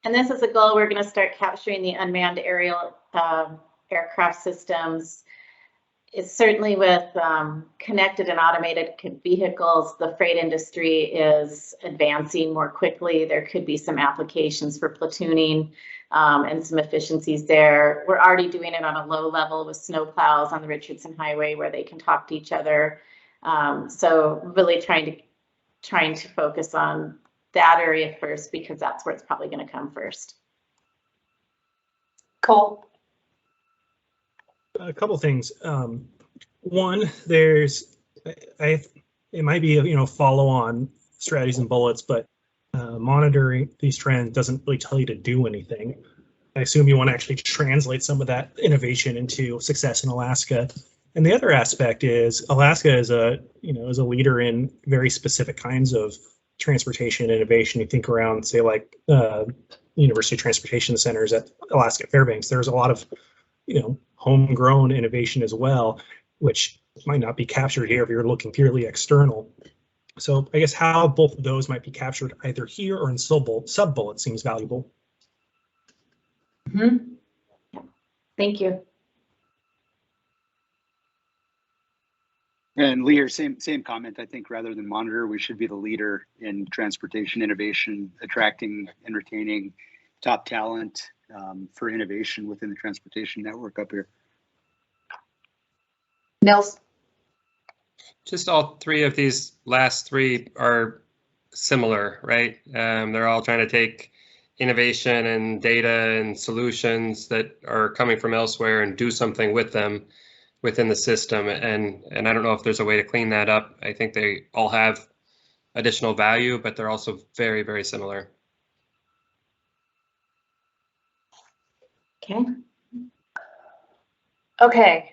And this is a goal we're going to start capturing the unmanned aerial aircraft systems. It's certainly with connected and automated vehicles, the freight industry is advancing more quickly. There could be some applications for platooning and some efficiencies there. We're already doing it on a low level with snow plows on the Richardson Highway where they can talk to each other. So really trying to focus on that area first because that's where it's probably going to come first. Cole. A couple things. One, it might be follow-on strategies and bullets, but monitoring these trends doesn't really tell you to do anything. I assume you want to actually translate some of that innovation into success in Alaska. And the other aspect is Alaska is a leader in very specific kinds of transportation innovation. You think around, say, like University Transportation Centers at Alaska Fairbanks. There's a lot of homegrown innovation as well, which might not be captured here if you're looking purely external. So I guess how both of those might be captured either here or in sub-bullet seems valuable. Mm-hmm. Thank you. And Lear, same comment. I think rather than monitor, we should be the leader in transportation innovation, attracting and retaining top talent for innovation within the transportation network up here. Nils? Just all three of these last three are similar, right? They're all trying to take innovation and data and solutions that are coming from elsewhere and do something with them within the system. And I don't know if there's a way to clean that up. I think they all have additional value, but they're also very, very similar. Okay. Okay.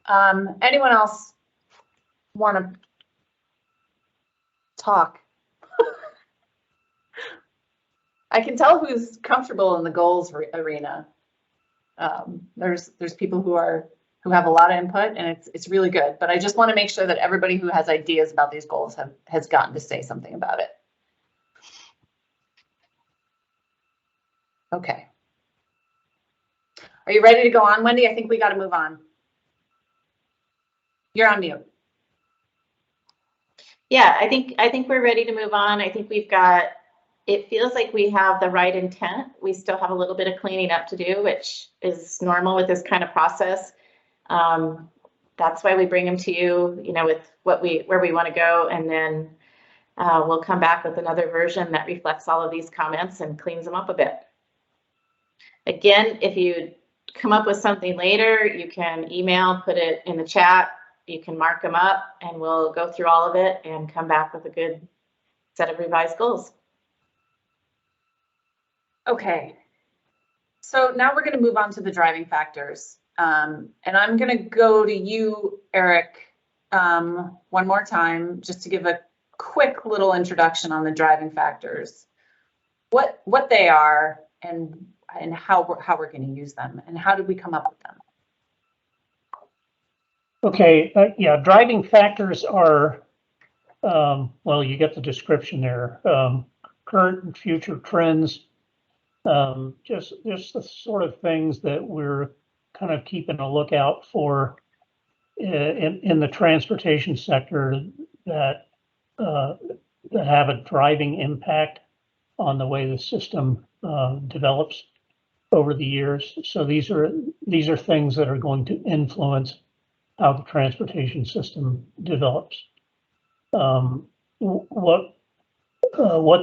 Anyone else want to talk? I can tell who's comfortable in the goals arena. There's people who have a lot of input, and it's really good. But I just want to make sure that everybody who has ideas about these goals has gotten to say something about it. Okay. Are you ready to go on, Wendy? I think we got to move on. You're on mute. Yeah, I think we're ready to move on. I think we've got, it feels like we have the right intent. We still have a little bit of cleaning up to do, which is normal with this kind of process. That's why we bring them to you, with where we want to go, and then we'll come back with another version that reflects all of these comments and cleans them up a bit. Again, if you come up with something later, you can email, put it in the chat, you can mark them up, and we'll go through all of it and come back with a good set of revised goals. Okay. So now we're going to move on to the driving factors. And I'm going to go to you, Eric, one more time, just to give a quick little introduction on the driving factors, what they are, and how we're going to use them, and how did we come up with them? Okay, yeah, driving factors are, well, you get the description there, current and future trends, just the sort of things that we're kind of keeping a lookout for in the transportation sector that have a driving impact on the way the system develops over the years. So these are things that are going to influence how the transportation system develops. What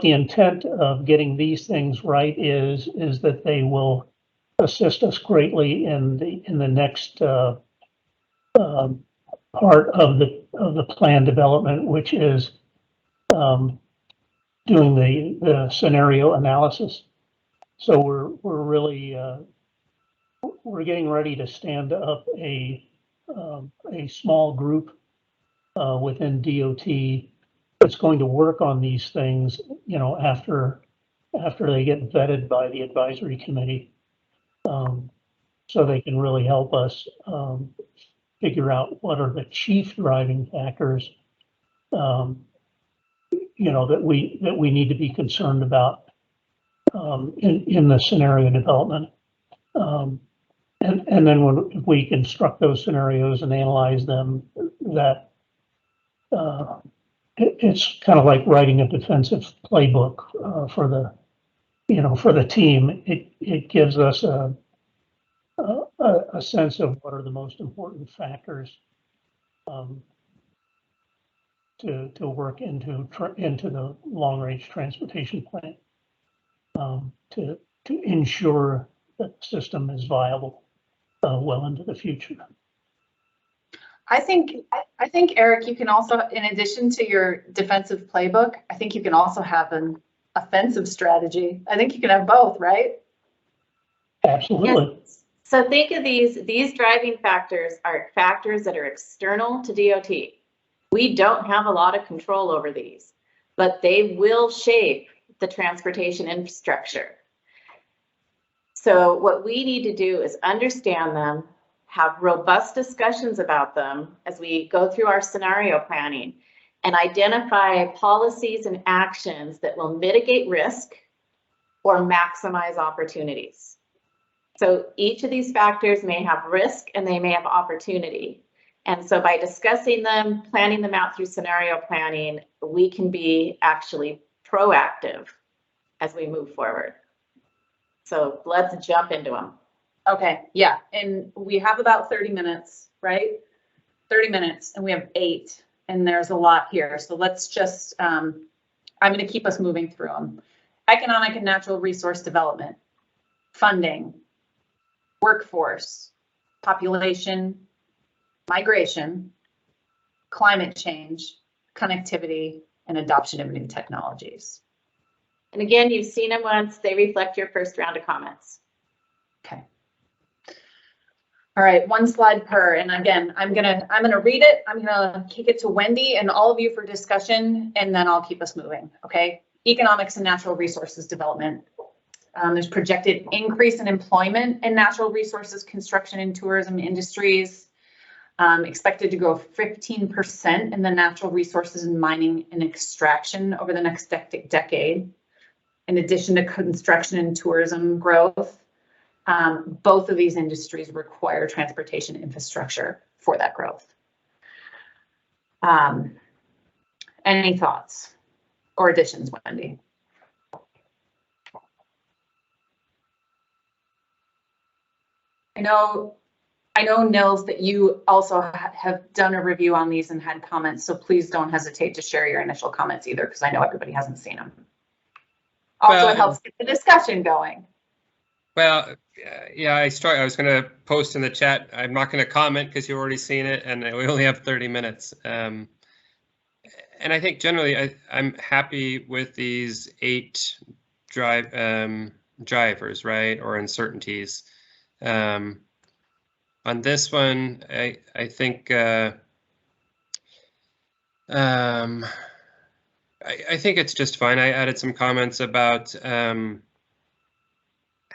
the intent of getting these things right is that they will assist us greatly in the next part of the plan development, which is doing the scenario analysis. So we're really we're getting ready to stand up a small group within DOT that's going to work on these things, after they get vetted by the advisory committee, so they can really help us figure out what are the chief driving factors, that we need to be concerned about in the scenario development. And then when we construct those scenarios and analyze them, that it's kind of like writing a defensive playbook for the team. It gives us a sense of what are the most important factors to work into the long-range transportation plan to ensure that the system is viable well into the future. I think, Eric, you can also, in addition to your defensive playbook, I think you can also have an offensive strategy. I think you can have both, right? Absolutely. Yes. So think of these driving factors are factors that are external to DOT. We don't have a lot of control over these, but they will shape the transportation infrastructure. So what we need to do is understand them, have robust discussions about them as we go through our scenario planning, and identify policies and actions that will mitigate risk or maximize opportunities. So each of these factors may have risk and they may have opportunity. And so by discussing them, planning them out through scenario planning, we can be actually proactive as we move forward. So let's jump into them. Okay, yeah, and we have about 30 minutes, right? 30 minutes, and we have 8, and there's a lot here. So let's just, I'm going to keep us moving through them. Economic and natural resource development, funding, workforce, population, migration, climate change, connectivity, and adoption of new technologies. And again, you've seen them once. They reflect your first round of comments. Okay. All right, 1 slide per, and again, I'm gonna read it. I'm gonna kick it to Wendy and all of you for discussion, and then I'll keep us moving. Okay. Economics and natural resources development. There's projected increase in employment in natural resources, construction, and tourism industries. Expected to grow 15% in the natural resources and mining and extraction over the next decade. In addition to construction and tourism growth, both of these industries require transportation infrastructure for that growth. Any thoughts or additions, Wendy? I know, Nils, that you also have done a review on these and had comments, so please don't hesitate to share your initial comments either, because I know everybody hasn't seen them. Also, it helps get the discussion going. Well, yeah, I was going to post in the chat. I'm not going to comment because you've already seen it, and we only have 30 minutes. And I think generally I'm happy with these 8 drivers, right, or uncertainties. On this one, I think I think it's just fine. I added some comments about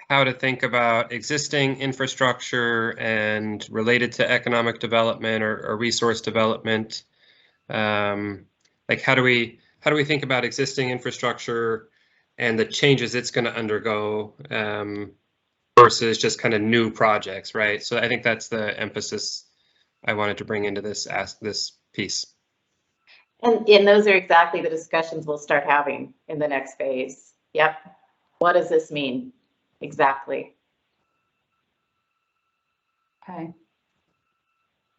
how to think about existing infrastructure and related to economic development or resource development. Like how do we think about existing infrastructure and the changes it's going to undergo versus just kind of new projects, right? So I think that's the emphasis I wanted to bring into this piece. And those are exactly the discussions we'll start having in the next phase. Yep. What does this mean? Exactly. Okay.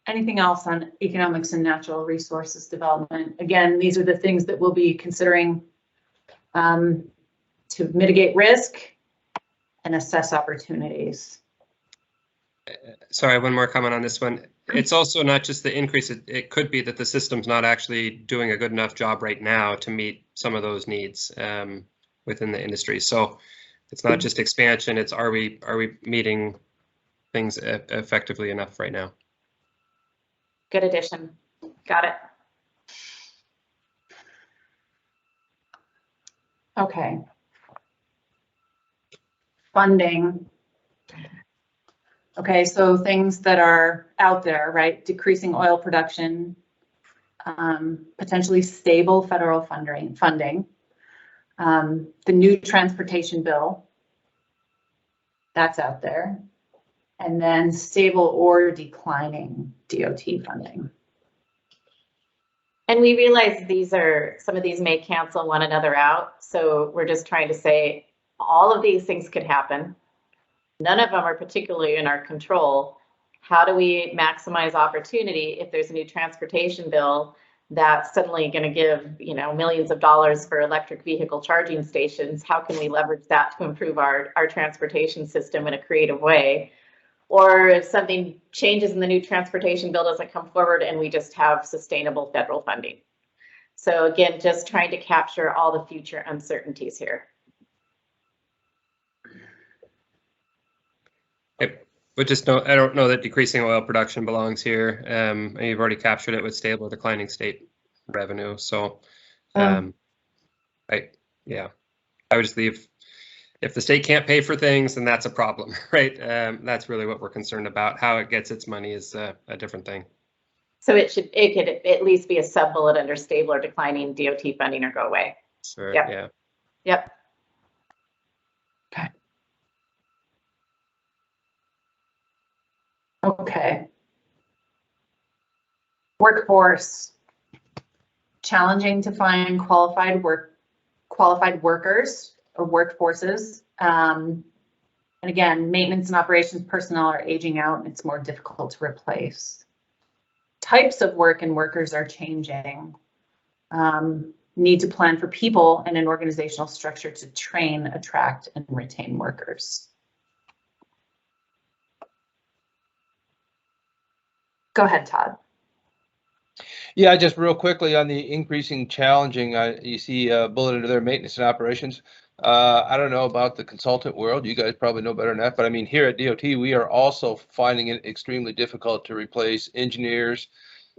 Anything else on economics and natural resources development? Again, these are the things that we'll be considering to mitigate risk and assess opportunities. Sorry, one more comment on this one. It's also not just the increase. It could be that the system's not actually doing a good enough job right now to meet some of those needs within the industry. So it's not just expansion. It's are we meeting things effectively enough right now? Good addition. Got it. Okay. Funding. Okay, so things that are out there, right? Decreasing oil production, potentially stable federal funding, the new transportation bill, that's out there, and then stable or declining DOT funding. And we realize some of these may cancel one another out. So we're just trying to say all of these things could happen. None of them are particularly in our control. How do we maximize opportunity if there's a new transportation bill that's suddenly going to give, millions of dollars for electric vehicle charging stations? How can we leverage that to improve our transportation system in a creative way? Or if something changes in the new transportation bill doesn't come forward and we just have sustainable federal funding. So again, just trying to capture all the future uncertainties here. But I don't know that decreasing oil production belongs here. And you've already captured it with stable or declining state revenue. So, I would just leave. If the state can't pay for things, then that's a problem, right? That's really what we're concerned about. How it gets its money is a different thing. So it could at least be a sub bullet under stable or declining DOT funding or go away. Sure. Yep. Yeah. Yep. Okay. Okay. Workforce. Challenging to find qualified workers or workforces. And again, maintenance and operations personnel are aging out and it's more difficult to replace. Types of work and workers are changing. Need to plan for people and an organizational structure to train, attract, and retain workers. Go ahead, Todd. Yeah, just real quickly on the increasing challenging, you see bulleted there, maintenance and operations. I don't know about the consultant world. You guys probably know better than that. But I mean, here at DOT, we are also finding it extremely difficult to replace engineers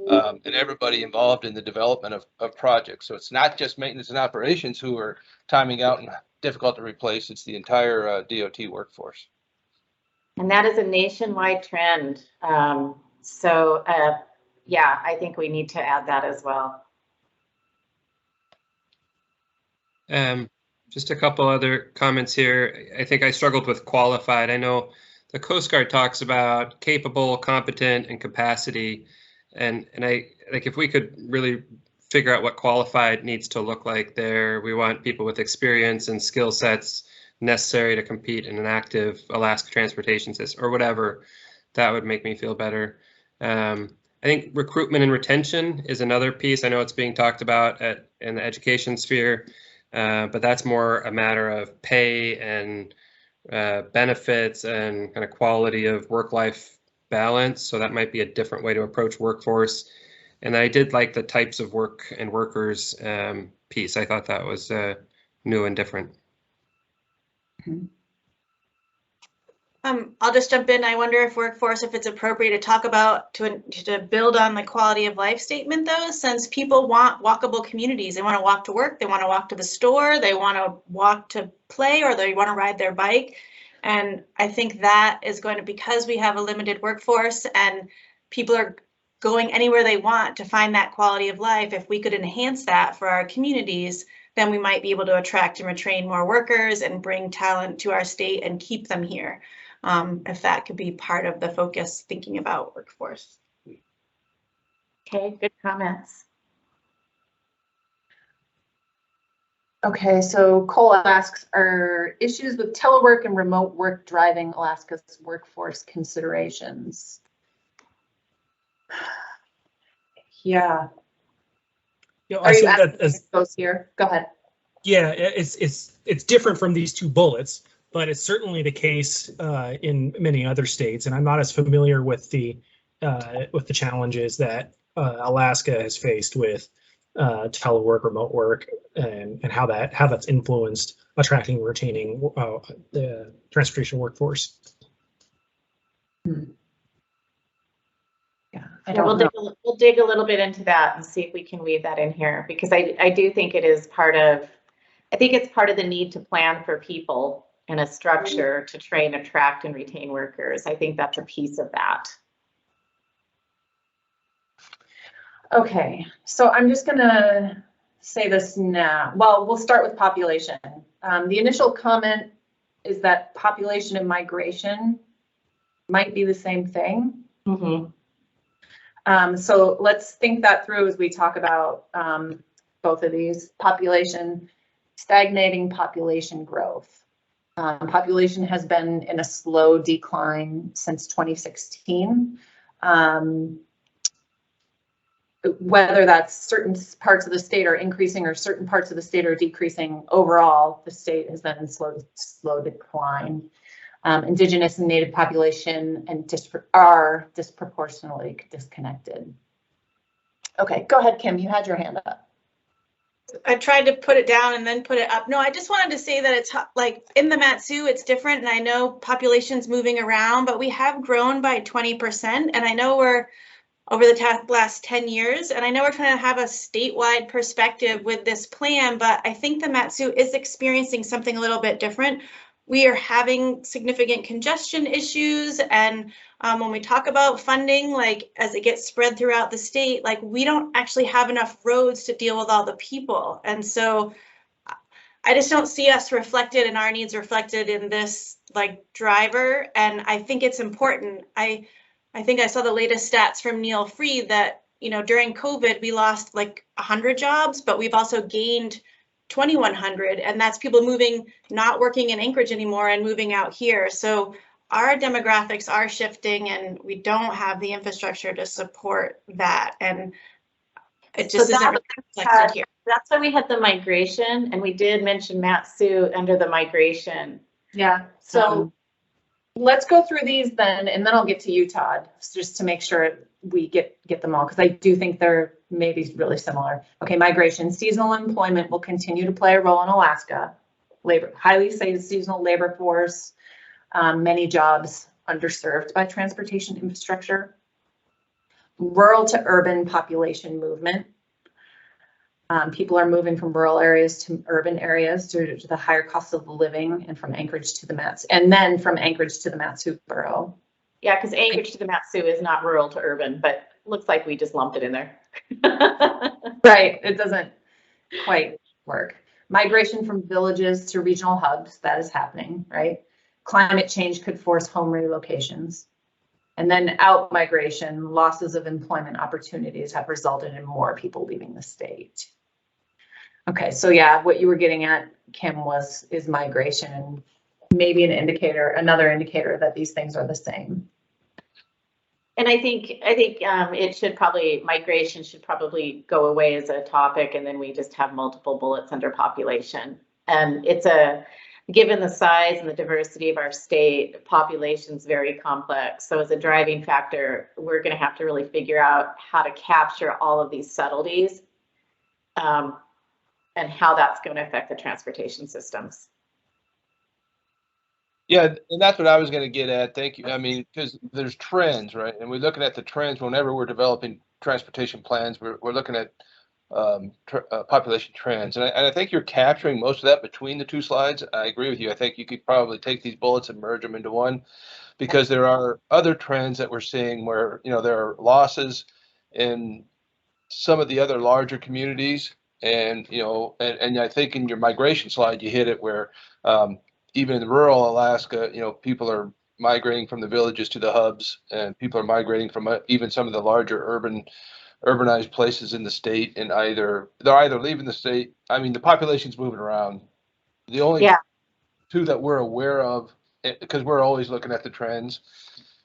and everybody involved in the development of projects. So it's not just maintenance and operations who are timing out and difficult to replace. It's the entire DOT workforce. And that is a nationwide trend. Yeah, I think we need to add that as well. Just a couple other comments here. I think I struggled with qualified. I know the Coast Guard talks about capable, competent, and capacity. And I like if we could really figure out what qualified needs to look like there. We want people with experience and skill sets necessary to compete in an active Alaska transportation system or whatever. That would make me feel better. I think recruitment and retention is another piece. I know it's being talked about in the education sphere, but that's more a matter of pay and benefits and kind of quality of work-life balance. So that might be a different way to approach workforce. And I did like the types of work and workers piece. I thought that was new and different. Mm-hmm. I'll just jump in. I wonder if workforce, if it's appropriate to talk about, to build on the quality of life statement though, since people want walkable communities. They want to walk to work, they want to walk to the store, they want to walk to play, or they want to ride their bike. And I think that is going to, because we have a limited workforce and people are going anywhere they want to find that quality of life, if we could enhance that for our communities, then we might be able to attract and retrain more workers and bring talent to our state and keep them here. If that could be part of the focus thinking about workforce. Okay, good comments. Okay, so Cole asks, are issues with telework and remote work driving Alaska's workforce considerations? Yeah. Yeah, Are you asking those here? Go ahead. Yeah, it's different from these two bullets, but it's certainly the case in many other states. And I'm not as familiar with the challenges that Alaska has faced with telework, remote work, and how that's influenced attracting and retaining the transportation workforce. Yeah, We'll dig a little bit into that and see if we can weave that in here, because I do think it is part of, I think it's part of the need to plan for people and a structure to train, attract, and retain workers. I think that's a piece of that. Okay, so I'm just gonna say this now. Well, we'll start with population. The initial comment is that population and migration might be the same thing. Mm-hmm. So let's think that through as we talk about both of these. Population, stagnating population growth. Population has been in a slow decline since 2016. Whether that's certain parts of the state are increasing or certain parts of the state are decreasing, overall, the state has been in slow decline. Indigenous and Native population are disproportionately disconnected. Okay, go ahead, Kim, you had your hand up. I tried to put it down and then put it up. No, I just wanted to say that it's like in the Mat-Su, it's different. And I know population's moving around, but we have grown by 20%. And I know we're over the last 10 years. And I know we're trying to have a statewide perspective with this plan, but I think the Mat-Su is experiencing something a little bit different. We are having significant congestion issues. And when we talk about funding, like as it gets spread throughout the state, like we don't actually have enough roads to deal with all the people. And so I just don't see us reflected and our needs reflected in this like driver. And I think it's important. I think I saw the latest stats from Neil Freed that you know, during COVID, we lost like 100 jobs, but we've also gained 2,100, and that's people moving, not working in Anchorage anymore and moving out here. So our demographics are shifting, and we don't have the infrastructure to support that. And it just isn't really reflected here. That's why we had the migration, and we did mention Matsu under the migration. Yeah, so let's go through these then, and then I'll get to you, Todd, just to make sure we get them all, because I do think they're maybe really similar. Okay, migration. Seasonal employment will continue to play a role in Alaska. Highly seasonal labor force, many jobs underserved by transportation infrastructure. Rural to urban population movement. People are moving from rural areas to urban areas due to the higher cost of living, and from Anchorage to the Matsu, and then from Anchorage to the Matsu borough. Yeah, because Anchorage to the Matsu is not rural to urban, but looks like we just lumped it in there. Right, it doesn't quite work. Migration from villages to regional hubs, that is happening, right? Climate change could force home relocations. And then out migration, losses of employment opportunities have resulted in more people leaving the state. Okay, so yeah, what you were getting at, Kim, is migration, and maybe another indicator that these things are the same. And I think migration should probably go away as a topic, and then we just have multiple bullets under population. And given the size and the diversity of our state, population's very complex. So as a driving factor, we're going to have to really figure out how to capture all of these subtleties, and how that's going to affect the transportation systems. Yeah, and that's what I was going to get at. Thank you. I mean, because there's trends, right? And we're looking at the trends whenever we're developing transportation plans. We're looking at population trends, and I think you're capturing most of that between the two slides. I agree with you. I think you could probably take these bullets and merge them into one, because there are other trends that we're seeing where, you know, there are losses in some of the other larger communities, and you know, and I think in your migration slide you hit it where even in rural Alaska, you know, people are migrating from the villages to the hubs, and people are migrating from even some of the larger urbanized places in the state, and they're either leaving the state. I mean, the population's moving around. The only two that we're aware of, because we're always looking at the trends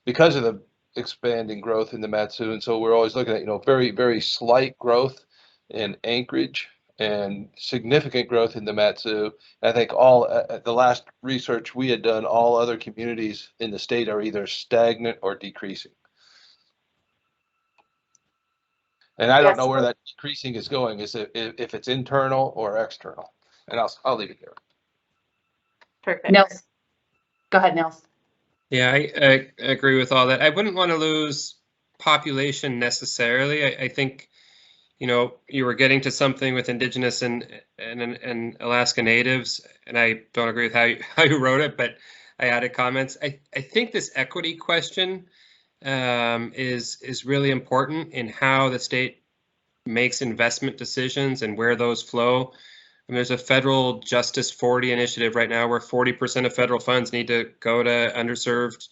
because of the expanding growth in the Matsu, and so we're always looking at, you know, very, very slight growth in Anchorage and significant growth in the Matsu. I think the last research we had done, all other communities in the state are either stagnant or decreasing. And I don't know where that decreasing is going. Is it if it's internal or external? And I'll leave it there. Perfect. Nels, go ahead, Nels. Yeah, I agree with all that. I wouldn't want to lose population necessarily. I think, you know, you were getting to something with Indigenous and Alaska Natives, and I don't agree with how you wrote it, but I added comments. I think this equity question is really important in how the state makes investment decisions and where those flow. And there's a federal Justice 40 initiative right now where 40% of federal funds need to go to underserved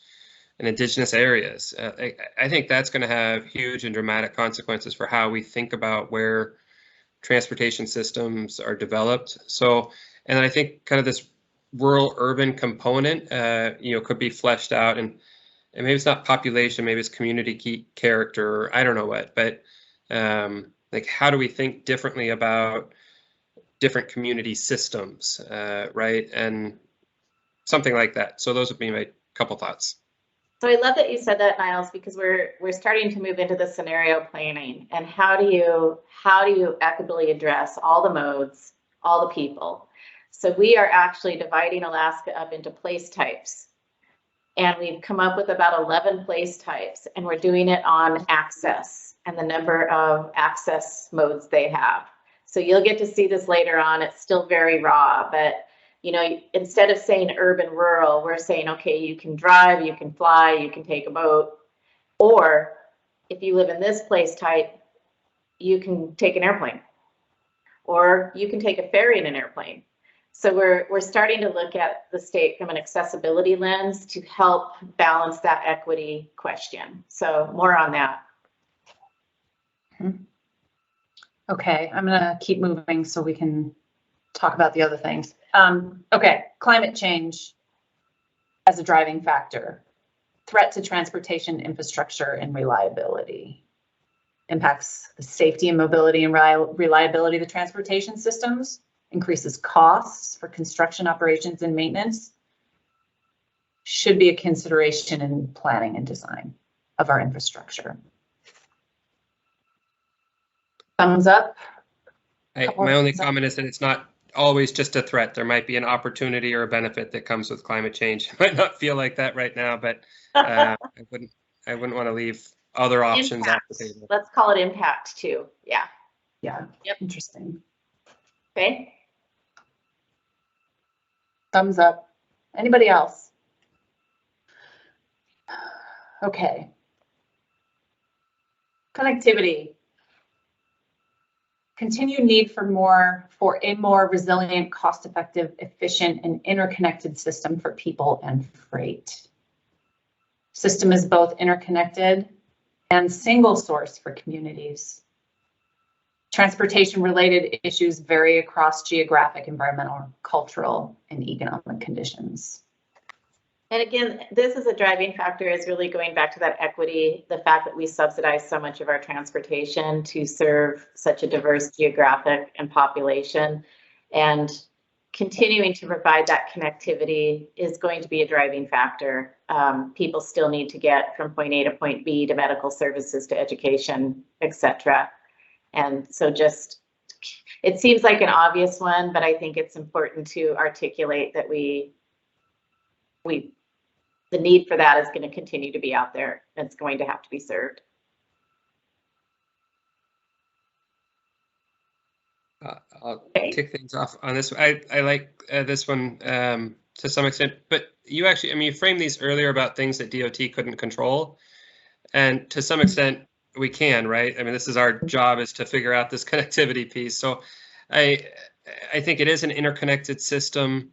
and Indigenous areas. I think that's going to have huge and dramatic consequences for how we think about where transportation systems are developed. So, and I think kind of this rural urban component, you know, could be fleshed out, and maybe it's not population, maybe it's community character, or I don't know what, but like, how do we think differently about different community systems, right? And something like that. So those would be my couple thoughts. So I love that you said that, Niles, because we're starting to move into the scenario planning, and how do you equitably address all the modes, all the people? So we are actually dividing Alaska up into place types, and we've come up with about 11 place types, and we're doing it on access and the number of access modes they have. So you'll get to see this later on. It's still very raw, but you know, instead of saying urban rural, we're saying, okay, you can drive, you can fly, you can take a boat, or if you live in this place type, you can take an airplane, or you can take a ferry in an airplane. So we're starting to look at the state from an accessibility lens to help balance that equity question. So more on that. Okay, I'm gonna keep moving so we can talk about the other things. Okay, climate change as a driving factor. Threat to transportation infrastructure and reliability. Impacts the safety and mobility and reliability of the transportation systems. Increases costs for construction operations and maintenance. Should be a consideration in planning and design of our infrastructure. Thumbs up. My only comment is that it's not always just a threat. There might be an opportunity or a benefit that comes with climate change. It might not feel like that right now, but I wouldn't want to leave other options off the table. Let's call it impact too. Yeah. Yeah. Yep. Interesting. Okay. Thumbs up. Anybody else? Okay. Connectivity. Continued need for a more resilient, cost-effective, efficient, and interconnected system for people and freight. System is both interconnected and single source for communities. Transportation-related issues vary across geographic, environmental, cultural, and economic conditions. And again, this is a driving factor, is really going back to that equity, the fact that we subsidize so much of our transportation to serve such a diverse geographic and population, and continuing to provide that connectivity is going to be a driving factor. People still need to get from point A to point B, to medical services, to education, etc. And so it seems like an obvious one, but I think it's important to articulate that the need for that is going to continue to be out there. It's going to have to be served. I'll kick things off on this. I like this one to some extent, but you actually, you framed these earlier about things that DOT couldn't control, and to some extent we can, right? This is our job, is to figure out this connectivity piece. So I think it is an interconnected system.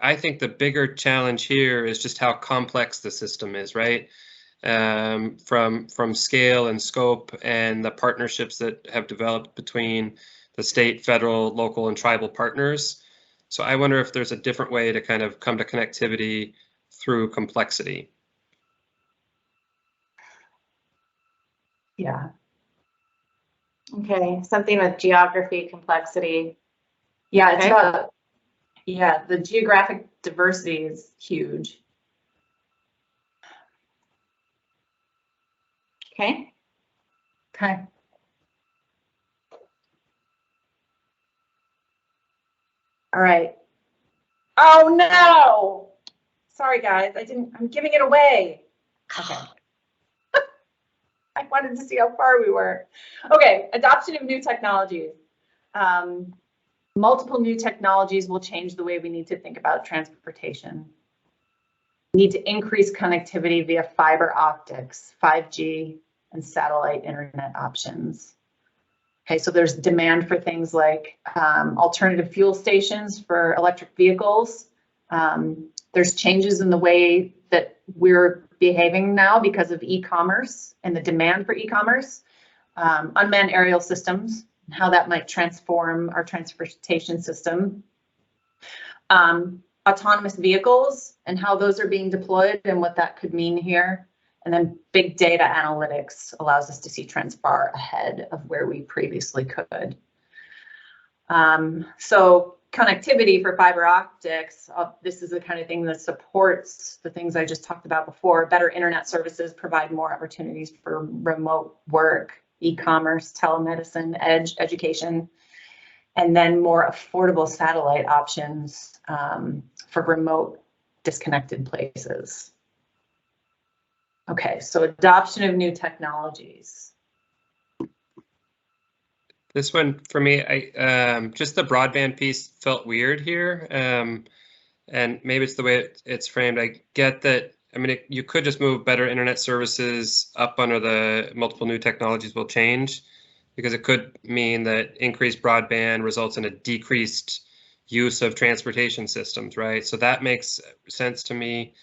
I think the bigger challenge here is just how complex the system is, right? From scale and scope, and the partnerships that have developed between the state, federal, local, and tribal partners. So I wonder if there's a different way to kind of come to connectivity through complexity. Yeah. Okay, something with geography, complexity. Yeah, it's about, yeah, the geographic diversity is huge. Okay. Okay. All right. Oh no! Sorry guys, I'm giving it away. Okay. I wanted to see how far we were. Okay, adoption of new technologies. Multiple new technologies will change the way we need to think about transportation. We need to increase connectivity via fiber optics, 5G, and satellite internet options. Okay, so there's demand for things like alternative fuel stations for electric vehicles. There's changes in the way that we're behaving now because of e-commerce and the demand for e-commerce. Unmanned aerial systems, and how that might transform our transportation system. Autonomous vehicles and how those are being deployed and what that could mean here. And then big data analytics allows us to see trends far ahead of where we previously could. So connectivity for fiber optics, this is the kind of thing that supports the things I just talked about before. Better internet services provide more opportunities for remote work, e-commerce, telemedicine, edge education, and then more affordable satellite options for remote disconnected places. Okay, so adoption of new technologies. This one for me, just the broadband piece felt weird here, and maybe it's the way it's framed. I get that. You could just move better internet services up under the multiple new technologies will change, because it could mean that increased broadband results in a decreased use of transportation systems, right? So that makes sense to me.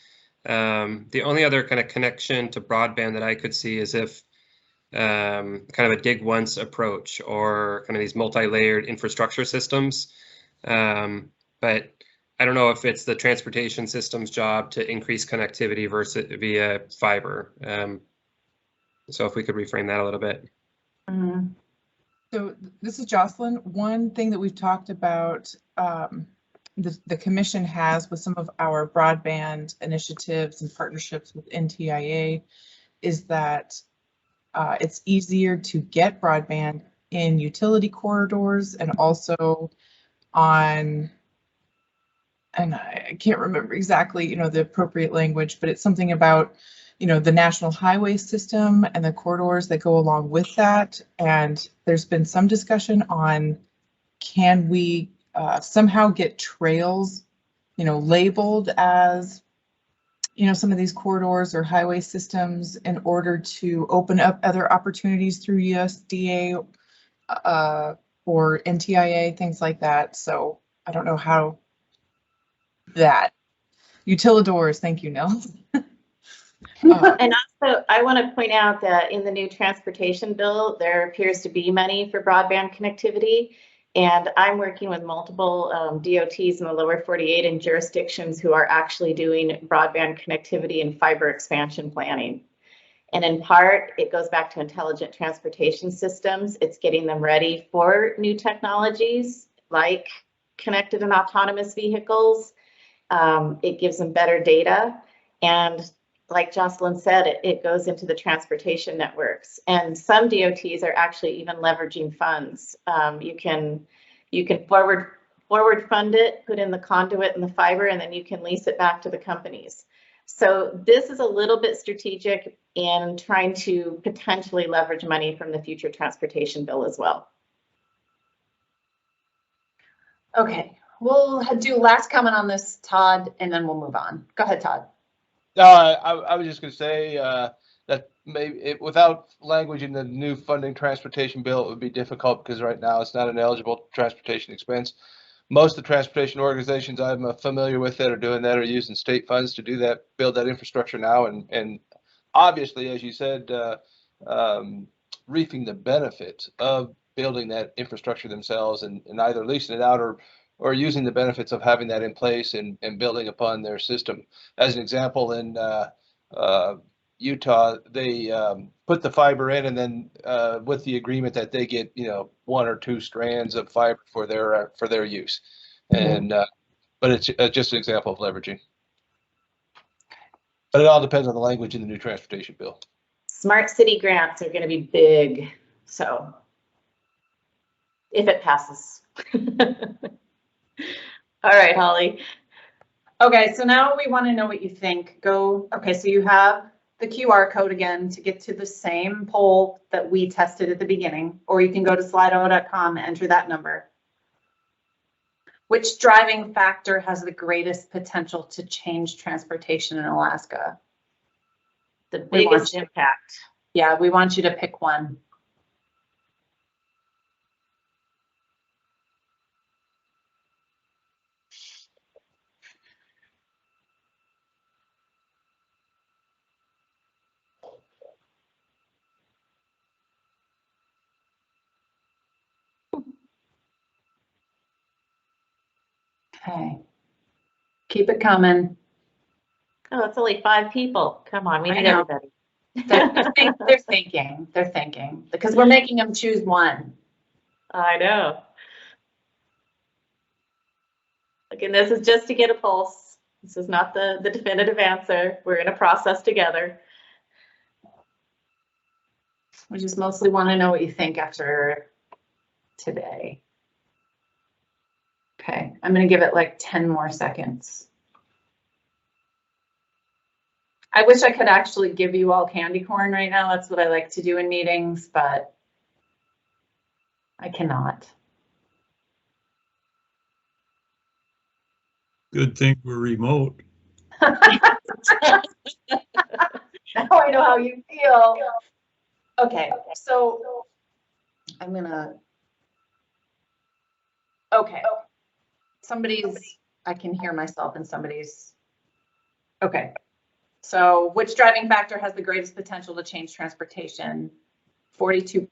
The only other kind of connection to broadband that I could see is if kind of a dig once approach, or kind of these multi-layered infrastructure systems. But I don't know if it's the transportation system's job to increase connectivity versus via fiber. So if we could reframe that a little bit. Mhm. So this is Jocelyn. One thing that we've talked about, the commission has with some of our broadband initiatives and partnerships with NTIA is that it's easier to get broadband in utility corridors and also on, and I can't remember exactly, the appropriate language, but it's something about, the national highway system and the corridors that go along with that. And there's been some discussion on, can we somehow get trails, labeled as, some of these corridors or highway systems in order to open up other opportunities through USDA or NTIA, things like that. So I don't know how that. Utilidors, thank you, Nels. And also, I want to point out that in the new transportation bill, there appears to be money for broadband connectivity. And I'm working with multiple DOTs in the lower 48 and jurisdictions who are actually doing broadband connectivity and fiber expansion planning. And in part, it goes back to intelligent transportation systems. It's getting them ready for new technologies like connected and autonomous vehicles. It gives them better data. And like Jocelyn said, it goes into the transportation networks. And some DOTs are actually even leveraging funds. You can forward fund it, put in the conduit and the fiber, and then you can lease it back to the companies. So this is a little bit strategic in trying to potentially leverage money from the future transportation bill as well. Okay, we'll do last comment on this, Todd, and then we'll move on. Go ahead, Todd. I was just going to say that maybe without language in the new funding transportation bill, it would be difficult because right now it's not an eligible transportation expense. Most of the transportation organizations I'm familiar with that are doing that are using state funds to do that, build that infrastructure now. And obviously, as you said, reaping the benefits of building that infrastructure themselves and either leasing it out or using the benefits of having that in place and building upon their system. As an example, in Utah, they put the fiber in, and then with the agreement that they get, 1 or 2 strands of fiber for their use. And but it's just an example of leveraging. But it all depends on the language in the new transportation bill. Smart city grants are going to be big, so if it passes. All right, Holly. Okay, so now we want to know what you think. Okay, so you have the QR code again to get to the same poll that we tested at the beginning, or you can go to slido.com and enter that number. Which driving factor has the greatest potential to change transportation in Alaska? The biggest impact. Yeah, we want you to pick one. Okay. Keep it coming. Oh, it's only 5 people. Come on, we need everybody. They're thinking because we're making them choose one. I know. Again, this is just to get a pulse. This is not the definitive answer. We're in a process together. We just mostly want to know what you think after today. Okay, I'm going to give it like 10 more seconds. I wish I could actually give you all candy corn right now. That's what I like to do in meetings, but I cannot. Good thing we're remote. Now I know how you feel. Okay, so I'm gonna. Okay, I can hear myself in somebody's. Okay, so which driving factor has the greatest potential to change transportation? 42%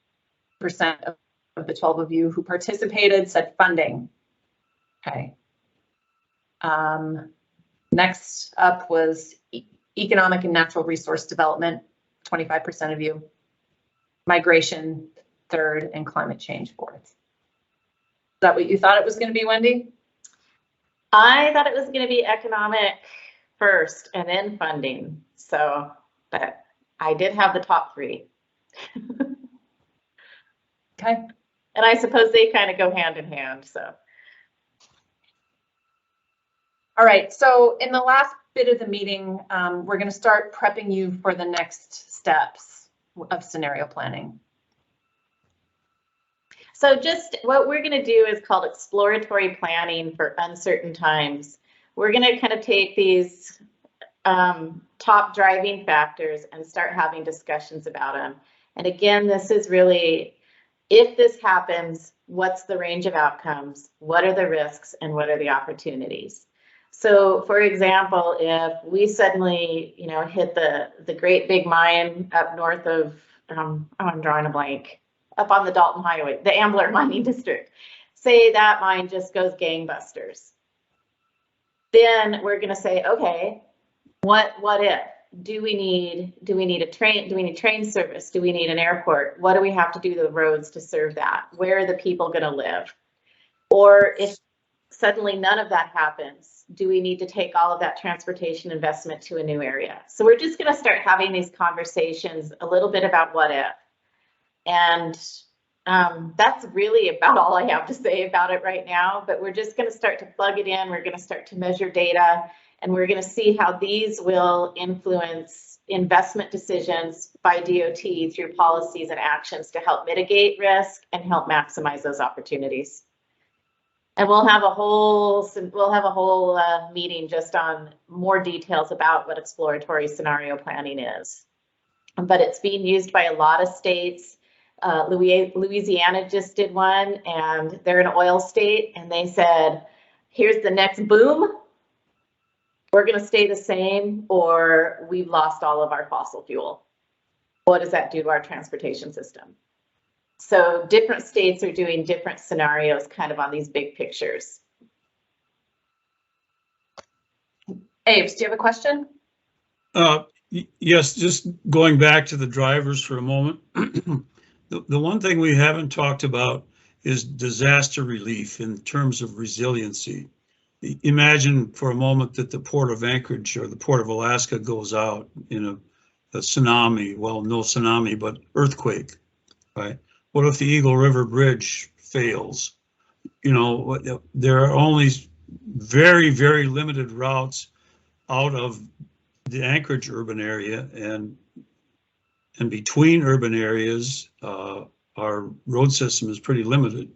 of the 12 of you who participated said funding. Okay. Next up was economic and natural resource development, 25% of you. Migration, third, and climate change, fourth. Is that what you thought it was going to be, Wendy? I thought it was going to be economic first and then funding. So, but I did have the top three. Okay. And I suppose they kind of go hand in hand, so. All right, so in the last bit of the meeting, we're going to start prepping you for the next steps of scenario planning. So just what we're going to do is called exploratory planning for uncertain times. We're going to kind of take these top driving factors and start having discussions about them. And again, this is really, if this happens, what's the range of outcomes? What are the risks and what are the opportunities? So for example, if we suddenly, you know, hit the great big mine up north of, I'm drawing a blank, up on the Dalton Highway, the Ambler mining district, say that mine just goes gangbusters. Then we're going to say, okay, what if? Do we need a train? Do we need train service? Do we need an airport? What do we have to do to the roads to serve that? Where are the people going to live? Or if suddenly none of that happens, do we need to take all of that transportation investment to a new area? So we're just going to start having these conversations a little bit about what if. And that's really about all I have to say about it right now, but we're just going to start to plug it in. We're going to start to measure data, and we're going to see how these will influence investment decisions by DOT through policies and actions to help mitigate risk and help maximize those opportunities. And we'll have a whole meeting just on more details about what exploratory scenario planning is. But it's being used by a lot of states. Louisiana just did one, and they're an oil state, and they said, here's the next boom. We're going to stay the same, or we've lost all of our fossil fuel. What does that do to our transportation system? So different states are doing different scenarios kind of on these big pictures. Aves, do you have a question? Yes, just going back to the drivers for a moment. The one thing we haven't talked about is disaster relief in terms of resiliency. Imagine for a moment that the Port of Anchorage or the Port of Alaska goes out in a tsunami, well, no tsunami, but earthquake, right? What if the Eagle River Bridge fails? You know, there are only very, very limited routes out of the Anchorage urban area, and between urban areas, our road system is pretty limited.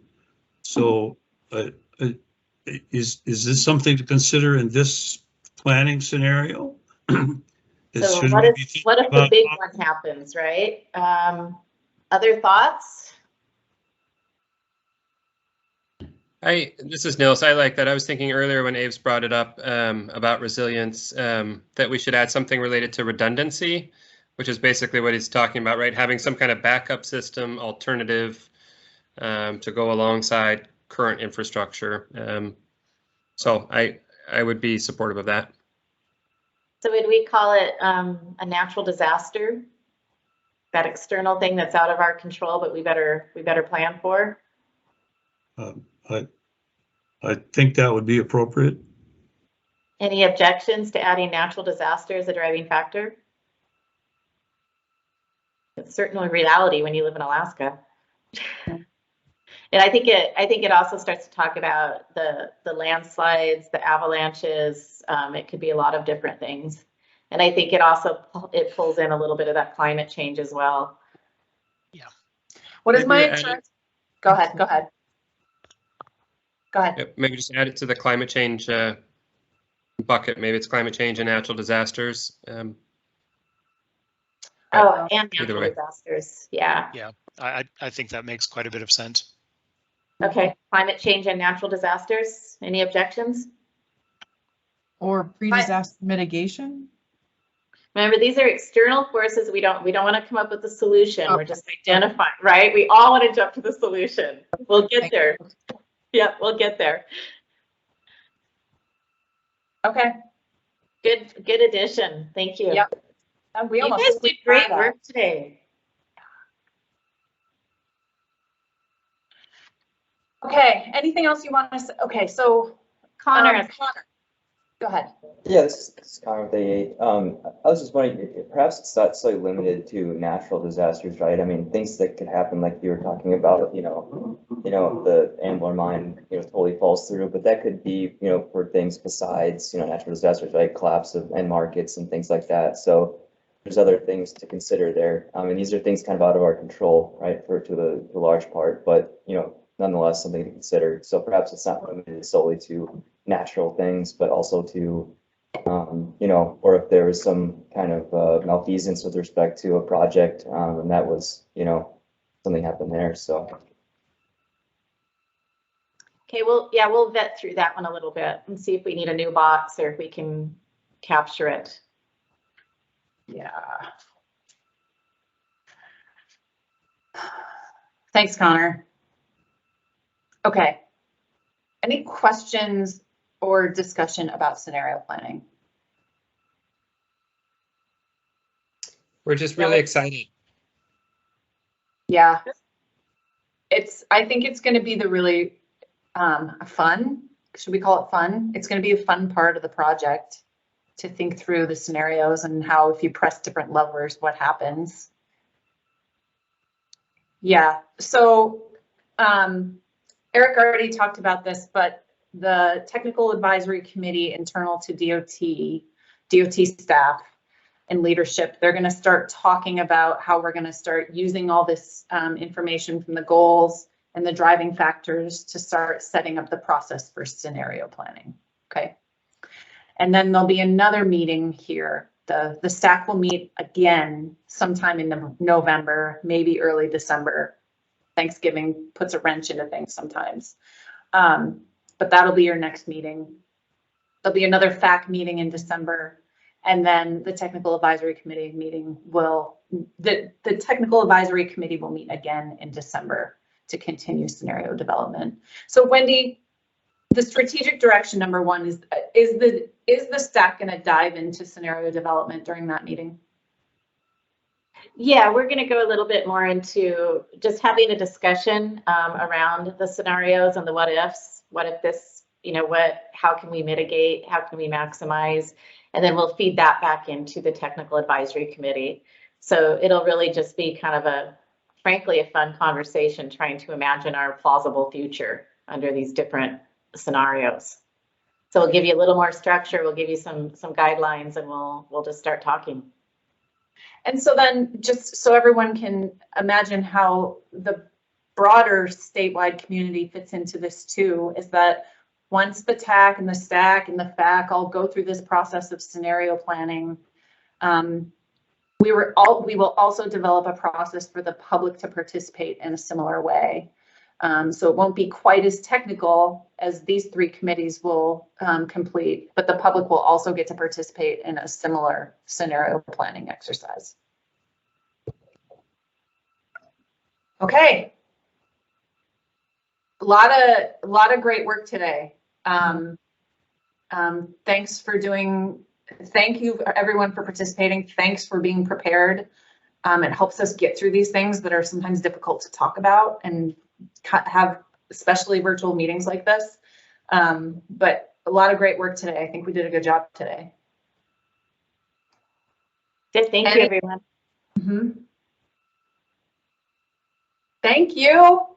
So is this something to consider in this planning scenario? So what if the big one happens, right? Other thoughts? This is Nils. I like that. I was thinking earlier when Aves brought it up about resilience, that we should add something related to redundancy, which is basically what he's talking about, right? Having some kind of backup system, alternative to go alongside current infrastructure. So I would be supportive of that. So would we call it a natural disaster? That external thing that's out of our control, but we better plan for? I think that would be appropriate. Any objections to adding natural disaster as a driving factor? It's certainly reality when you live in Alaska. And I think it also starts to talk about the landslides, the avalanches. It could be a lot of different things. And I think it pulls in a little bit of that climate change as well. Yeah. What is my insurance? Go ahead. Go ahead. Go ahead. Maybe just add it to the climate change bucket. Maybe it's climate change and natural disasters. And natural disasters. Yeah. Yeah, I think that makes quite a bit of sense. Okay, climate change and natural disasters. Any objections? Or pre-disaster mitigation? Remember, these are external forces. We don't want to come up with a solution. We're just identifying, right? We all want to jump to the solution. We'll get there. Yep, we'll get there. Okay. Good addition. Thank you. Yep. You guys did great work today. Okay, anything else you want to say? Okay, so Connor, go ahead. Yeah, this is Connor with A8. I was just wondering, perhaps it's not so limited to natural disasters, right? I mean, things that could happen, like you were talking about, you know, the Ambler mine, totally falls through, but that could be, for things besides, natural disasters, right? Collapse of end markets and things like that. So there's other things to consider there. I mean, these are things kind of out of our control, right, to the large part, but, nonetheless, something to consider. So perhaps it's not limited solely to natural things, but also to, or if there was some kind of malfeasance with respect to a project, and that was, something happened there. So. Okay, well, yeah, we'll vet through that one a little bit and see if we need a new box or if we can capture it. Yeah. Thanks, Connor. Okay. Any questions or discussion about scenario planning? We're just really excited. Yeah. I think it's going to be the really fun, should we call it fun? It's going to be a fun part of the project to think through the scenarios and how, if you press different levers, what happens. Yeah, so Eric already talked about this, but the Technical Advisory Committee internal to DOT staff and leadership, they're going to start talking about how we're going to start using all this information from the goals and the driving factors to start setting up the process for scenario planning. Okay. And then there'll be another meeting here. The staff will meet again sometime in November, maybe early December. Thanksgiving puts a wrench into things sometimes. But that'll be your next meeting. There'll be another FAC meeting in December. And then the Technical Advisory Committee meeting the Technical Advisory Committee will meet again in December to continue scenario development. So Wendy, the strategic direction number one is the staff going to dive into scenario development during that meeting? Yeah, we're going to go a little bit more into just having a discussion around the scenarios and the what ifs. What if this, how can we mitigate? How can we maximize? And then we'll feed that back into the Technical Advisory Committee. So it'll really just be kind of frankly, a fun conversation trying to imagine our plausible future under these different scenarios. So we'll give you a little more structure. We'll give you some guidelines, and we'll just start talking. And so then, just so everyone can imagine how the broader statewide community fits into this too, is that once the TAC and the STAC and the FAC all go through this process of scenario planning, we will also develop a process for the public to participate in a similar way. So it won't be quite as technical as these three committees will complete, but the public will also get to participate in a similar scenario planning exercise. Okay. A lot of great work today. Thank you everyone for participating. Thanks for being prepared. It helps us get through these things that are sometimes difficult to talk about and have especially virtual meetings like this. But a lot of great work today. I think we did a good job today. Thank you, everyone. Mm-hmm. Thank you.